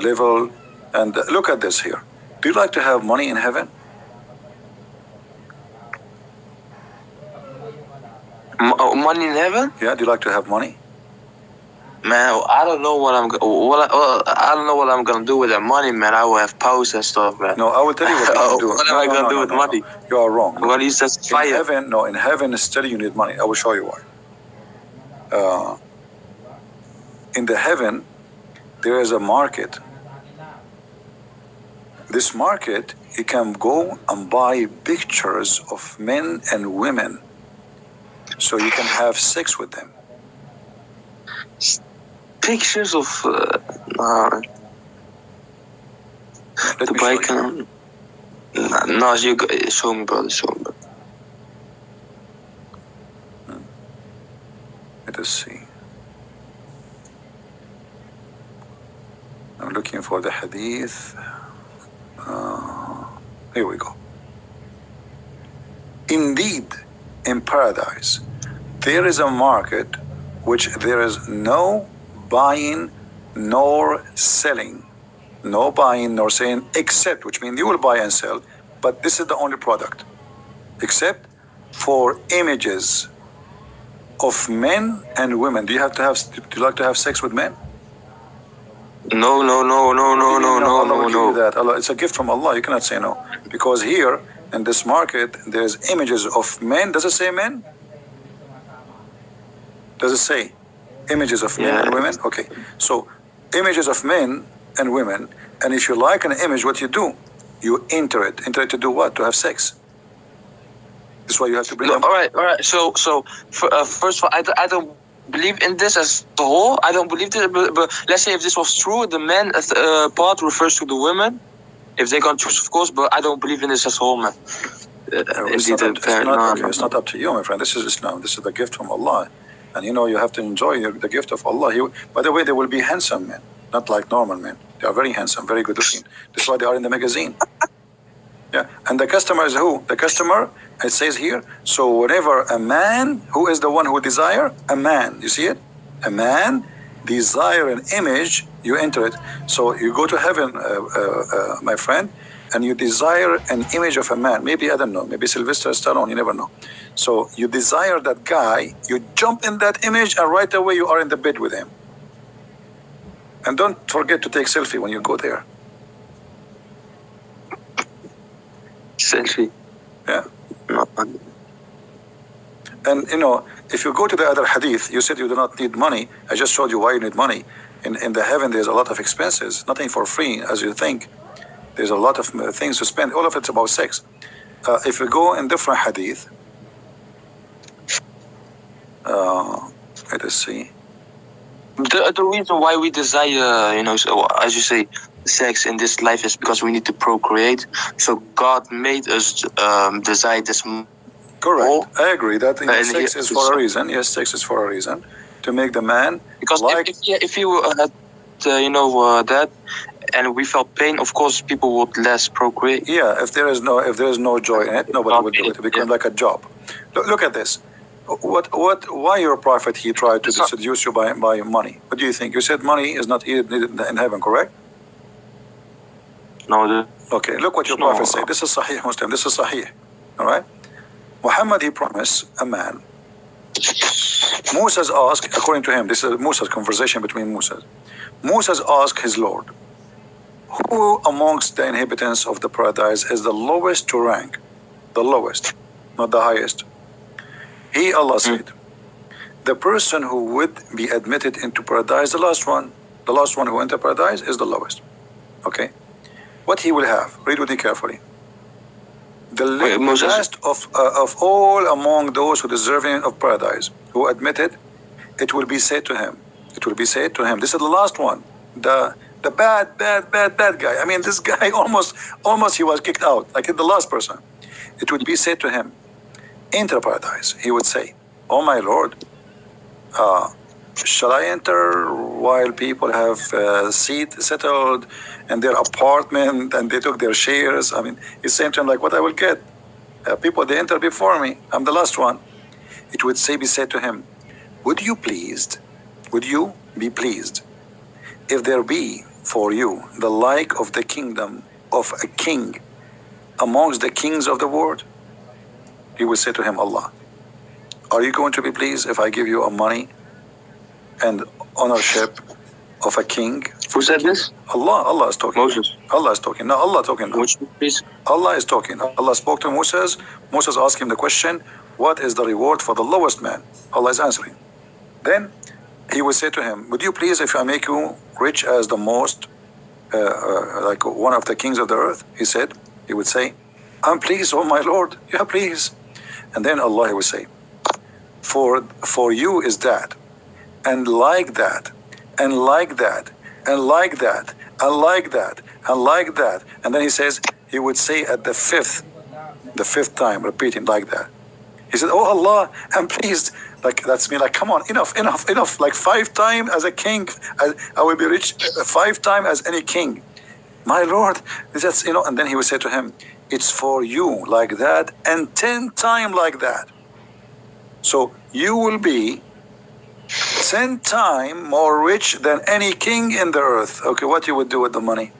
level. And look at this here. Do you like to have money in heaven? Money in heaven? Yeah, do you like to have money? Man, I don't know what I don't know what I'm gonna do with that money, man. I will have powers and stuff, man. No, I will tell you what you can do. What am I gonna do with money? You are wrong. What is that? Fire. In heaven, still you need money. I will show you why. In the heaven, there is a market. This market, you can go and buy pictures of men and women, so you can have sex with them. Pictures of Let the me bike. show you. No, you show me, brother. Show me. Let us see. I'm looking for the hadith. Here we go. Indeed, in paradise, there is a market which there is no buying nor selling. No buying nor selling, except, which means you will buy and sell, but this is the only product, except for images of men and women. Do you like to have sex with men? No. Allah will give you that. Allah, it's a gift from Allah. You cannot say no, because here in this market there's images of men. Does it say men? Does it say images of men and women? Okay, so images of men and women, and if you like an image, what you do? You enter it. Enter it to do what? To have sex. That's why you have to bring them. All right. So first of all, I don't believe in this as a whole. I don't believe this, but let's say if this was true, the men part refers to the women. If they can choose, of course, but I don't believe in this as a whole, man. It's not up to you, my friend. This is Islam. This is the gift from Allah. And you know, you have to enjoy the gift of Allah. By the way, they will be handsome men, not like normal men. They are very handsome, very good looking. That's why they are in the magazine. Yeah, and the customer is who? The customer, it says here, so whenever a man, who is the one who desire? A man, you see it? A man desire an image, you enter it. So you go to heaven, my friend, and you desire an image of a man. Maybe, I don't know, maybe Sylvester Stallone, you never know. So you desire that guy, you jump in that image, and right away you are in the bed with him. And don't forget to take selfie when you go there. Selfie. Yeah. No. And you know, if you go to the other hadith, you said you do not need money. I just showed you why you need money. In the heaven, there's a lot of expenses, nothing for free, as you think. There's a lot of things to spend. All of it's about sex. If we go in different hadith, let us see. The reason why we desire, you know, so as you say, sex in this life is because we need to procreate. So God made us desire this. Correct. I agree that sex is for a reason. Yes, sex is for a reason to make the man. Because like, if you had, that, and we felt pain, of course, people would less procreate. Yeah, if there is no joy in it, nobody would do it. It becomes like a job. Look at this. Why your prophet, he tried to seduce you by money? What do you think? You said money is not needed in heaven, correct? No. Okay, look what your prophet said. This is Sahih Muslim. This is Sahih. All right? Muhammad, he promised a man. Moses asked, according to him, this is Moses' conversation between Moses. Moses asked his Lord, who amongst the inhabitants of the paradise is the lowest to rank? The lowest, not the highest. He, Allah said, the person who would be admitted into paradise, the last one who entered paradise is the lowest. Okay? What he will have, read with me carefully. The last of all among those who deserving of paradise, who admitted, it will be said to him. It will be said to him. This is the last one. The bad guy. I mean, this guy almost he was kicked out, like the last person. It would be said to him, enter paradise. He would say, oh my Lord, shall I enter while people have seat settled and their apartment and they took their shares? I mean, he's saying to him like, what I will get? People, they enter before me. I'm the last one. It would be said to him, would you be pleased if there be for you the like of the kingdom of a king amongst the kings of the world? He would say to him, Allah, are you going to be pleased if I give you a money and ownership of a king? Who said this? Allah is talking. Moses. Allah is talking. No, Allah talking. Allah is talking. Allah spoke to Moses. Moses asked him the question, what is the reward for the lowest man? Allah is answering. Then he would say to him, would you please if I make you rich as the most, like one of the kings of the earth? He would say, I'm pleased, oh my Lord. Yeah, please. And then Allah would say, for you is that, and like that, and like that, and like that, and like that, and like that. And then he would say at the fifth time, repeating like that. He said, oh Allah, I'm pleased. Like, that's me, like, come on, enough. Like 5 times as a king, I will be rich 5 times as any king. My Lord, that's, and then he would say to him, it's for you like that and 10 times like that. So you will be 10 times more rich than any king in the earth. Okay, what you would do with the money?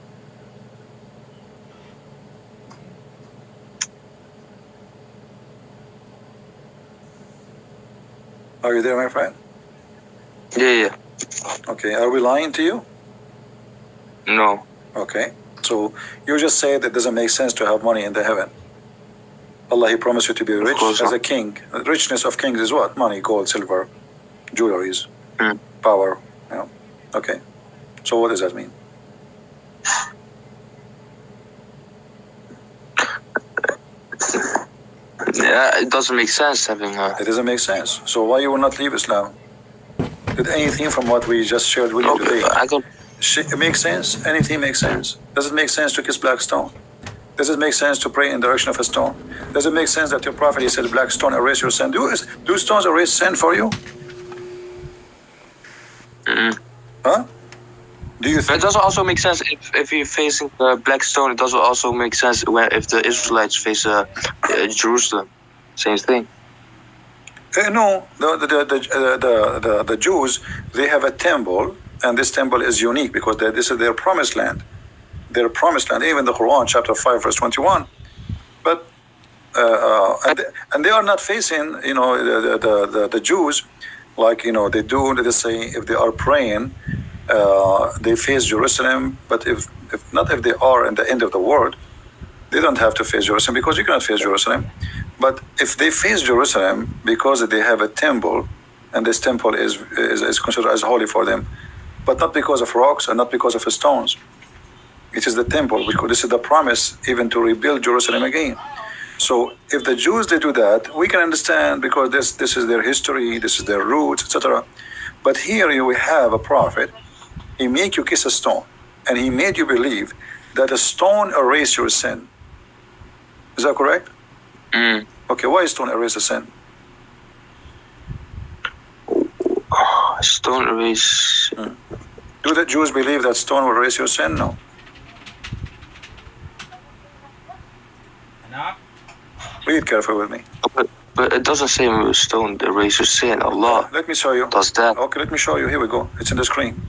Are you there, my friend? Yeah. Okay, are we lying to you? No. Okay, so you just said it doesn't make sense to have money in the heaven. Allah, he promised you to be rich as a king. The richness of kings is what? Money, gold, silver, jewelries, power. Okay, so what does that mean? Yeah, it doesn't make sense having It doesn't make sense. So why you will not leave Islam? Did anything from what we just shared with you today? I don't. It makes sense? Anything makes sense? Does it make sense to kiss black stone? Does it make sense to pray in the direction of a stone? Does it make sense that your prophet, he said, black stone erase your sin? Do stones erase sin for you? you But think? it doesn't also make sense if you're facing Black Stone. It doesn't also make sense if the Israelites face Jerusalem. Same thing. No, the Jews, they have a temple, and this temple is unique because this is their promised land. Their promised land, even the Quran, chapter 5, verse 21. But and they are not facing, the Jews, like they do. They say if they are praying, they face Jerusalem. But if they are in the end of the world, they don't have to face Jerusalem because you cannot face Jerusalem. But if they face Jerusalem because they have a temple, and this temple is considered as holy for them, but not because of rocks and not because of stones. It is the temple, because this is the promise even to rebuild Jerusalem again. So if the Jews, they do that, we can understand because this is their history, this is their roots, etc. But here you have a prophet, he make you kiss a stone, and he made you believe that a stone erase your sin. Is that correct? Okay, why stone erase a sin? Stone erase. Do the Jews believe that stone will erase your sin? No. Read carefully with me. But it doesn't say stone erase your sin. Allah Let me show you. does that. Okay, let me show you. Here we go. It's in the screen.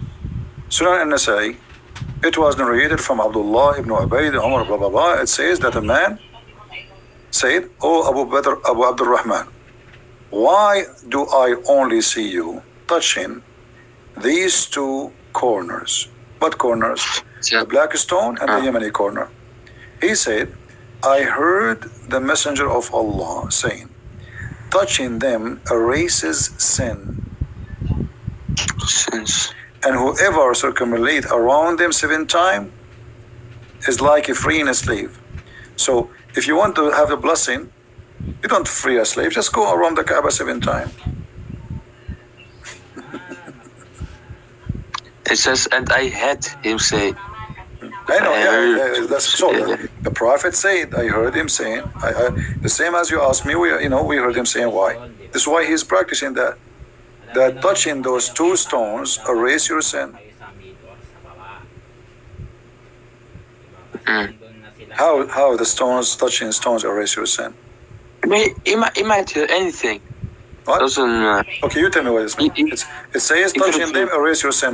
Sunan al-Nasai. It was narrated from Abdullah ibn Ubayd, Umar, blah, blah, blah. It says that a man said, "Oh, Abu Abdul Rahman, why do I only see you touching these two corners?" What corners? The black stone and the Yemeni corner. He said, "I heard the messenger of Allah saying, touching them erases sin. Sins. And whoever circumambulate around them 7 times is like a freeing a slave." So if you want to have a blessing, you don't free a slave, just go around the Kaaba 7 times. It says, and I had him say. I know, yeah, that's so. The Prophet said, I heard him saying, the same as you asked me, we heard him saying why. This is why he's practicing that. That touching those 2 stones erase your sin. How the touching stones erase your sin? It might hear anything. What? Doesn't. Okay, you tell me what it means. It says touching them erase your sin.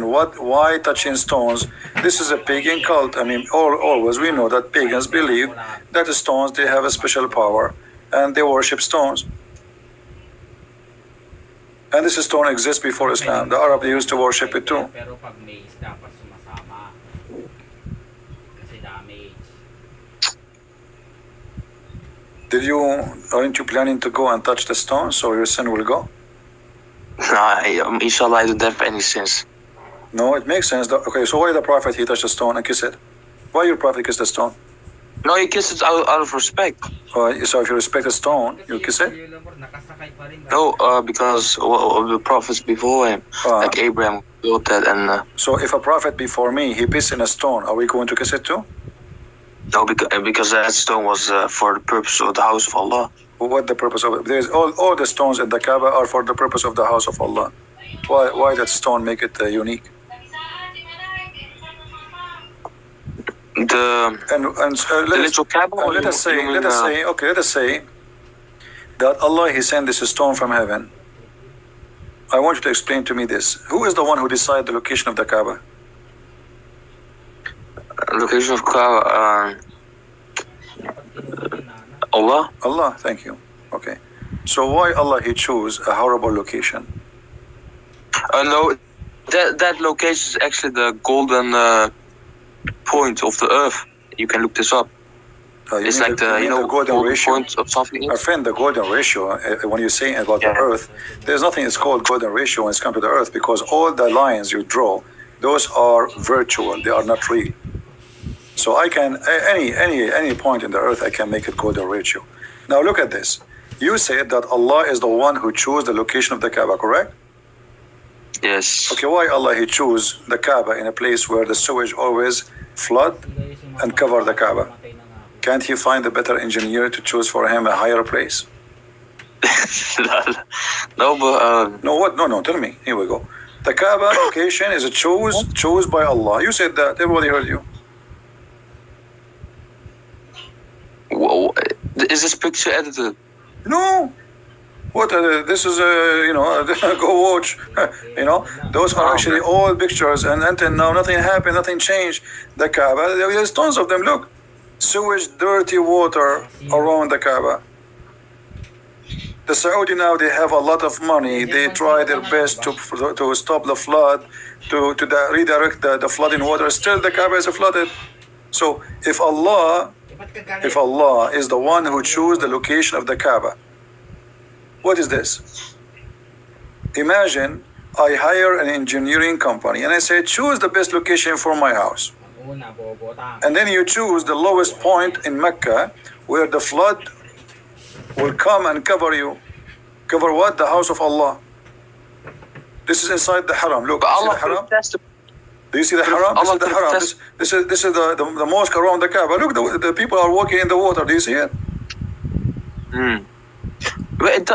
Why touching stones? This is a pagan cult. I mean, always we know that pagans believe that the stones, they have a special power, and they worship stones. And this stone exists before Islam. The Arab, they used to worship it too. Aren't you planning to go and touch the stone so your sin will go? No, inshallah, I don't have any sins. No, it makes sense. Okay, so why the Prophet, he touched the stone and kissed it? Why your Prophet kissed the stone? No, he kissed it out of respect. So if you respect the stone, you kiss it? No, because of the prophets before him, like Abraham built that, and. So if a prophet before me, he pissed in a stone, are we going to kiss it too? No, because that stone was for the purpose of the house of Allah. What the purpose of it? There's all the stones in the Kaaba are for the purpose of the house of Allah. Why that stone make it unique? The little Kaaba. Let us say that Allah, he sent this stone from heaven. I want you to explain to me this. Who is the one who decided the location of the Kaaba? Location of Kaaba. Allah. Allah, thank you. Okay. So why Allah, he chose a horrible location? No, that location is actually the golden point of the earth. You can look this up. It's like the golden ratio point of something. Our friend, the golden ratio. When you say about the earth, there's nothing that's called golden ratio when it's come to the earth, because all the lines you draw, those are virtual. They are not real. So I can any point in the earth, I can make it golden ratio. Now look at this. You said that Allah is the one who chose the location of the Kaaba, correct? Yes. Okay, why Allah, he chose the Kaaba in a place where the sewage always flood and cover the Kaaba? Can't he find a better engineer to choose for him a higher place? No, but No, what? No, tell me. Here we go. The Kaaba location is chose by Allah. You said that. Everybody heard you. Whoa, is this picture edited? No. What? This is go watch. Those are actually all pictures, and until now nothing happened, nothing changed. The Kaaba, there's tons of them. Look, sewage, dirty water around the Kaaba. The Saudi now, they have a lot of money. They try their best to stop the flood, to redirect the flooding water. Still, the Kaaba is flooded. So if Allah is the one who chose the location of the Kaaba, what is this? Imagine I hire an engineering company and I say, choose the best location for my house. And then you choose the lowest point in Mecca where the flood will come and cover you. Cover what? The house of Allah. This is inside the haram. Look, But you see Allah the haram? could test the Do you see the haram? This is the haram. This is the mosque around the Kaaba. Look, the people are walking in the water. Do you see it? But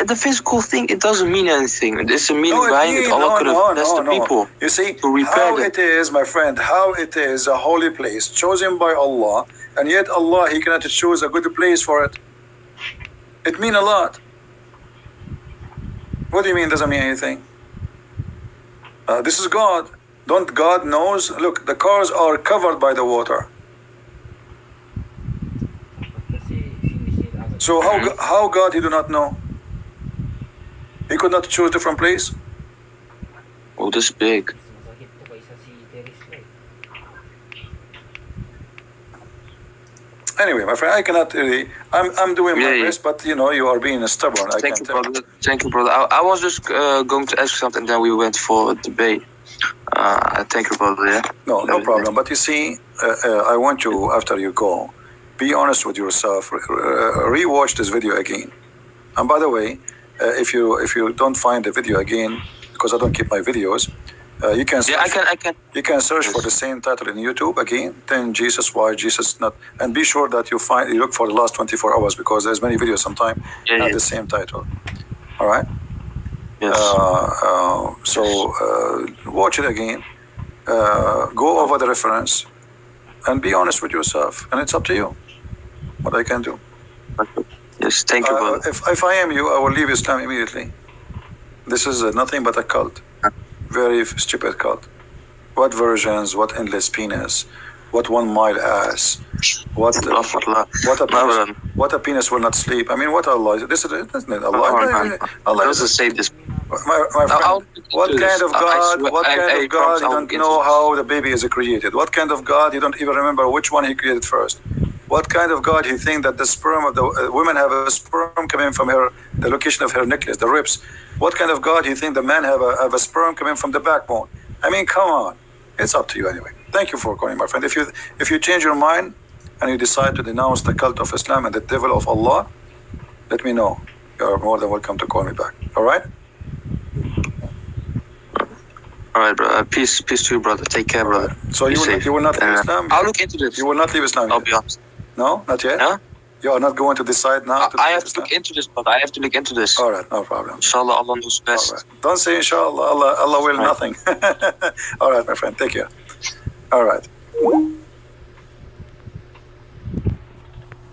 the physical thing, it doesn't mean anything. There's a meaning behind it. Allah could have blessed the people. You see, to repair how them. it is, my friend, how it is a holy place chosen by Allah, and yet Allah, He cannot choose a good place for it. It means a lot. What do you mean doesn't mean anything? This is God. Don't God knows? Look, the cars are covered by the water. So how God He do not know? He could not choose different place? Oh, this big. Anyway, my friend, I cannot really. I'm doing my best, but you are being stubborn. Thank you, brother. Thank you, brother. I was just going to ask something, then we went for a debate. Thank you, brother. Yeah. No problem. But you see, I want you, after you go, be honest with yourself. Rewatch this video again. And by the way, if you don't find the video again, because I don't keep my videos, you can. Yeah, I can. You can search for the same title in YouTube again. Then Jesus, why Jesus not? And be sure that you look for the last 24 hours because there's many videos sometimes have the same title. All right. Yes. So watch it again. Go over the reference, and be honest with yourself. And it's up to you what I can do. Yes. Thank you, brother. If I am you, I will leave Islam immediately. This is nothing but a cult. Very stupid cult. What versions? What endless penis? What 1 mile ass? What a penis will not sleep? I mean, what Allah? This isn't Allah. Allah doesn't say this. My friend, what kind of God? What kind of God? You don't know how the baby is created. What kind of God? You don't even remember which one He created first. What kind of God He think that the sperm of the women have a sperm coming from the location of her necklace, the ribs? What kind of God He think the man have a sperm coming from the backbone? I mean, come on. It's up to you anyway. Thank you for calling, my friend. If you change your mind and you decide to denounce the cult of Islam and the devil of Allah, let me know. You are more than welcome to call me back. All right? All right, brother. Peace to you, brother. Take care, brother. So you will not leave Islam? I'll look into this. You will not leave Islam? I'll be honest. No, not yet. Huh? You are not going to decide now. I have to look into this, brother. I have to look into this. All right, no problem. Inshallah, Allah knows best. All right. Don't say inshallah. Allah will nothing. All right, my friend. Take care. All right.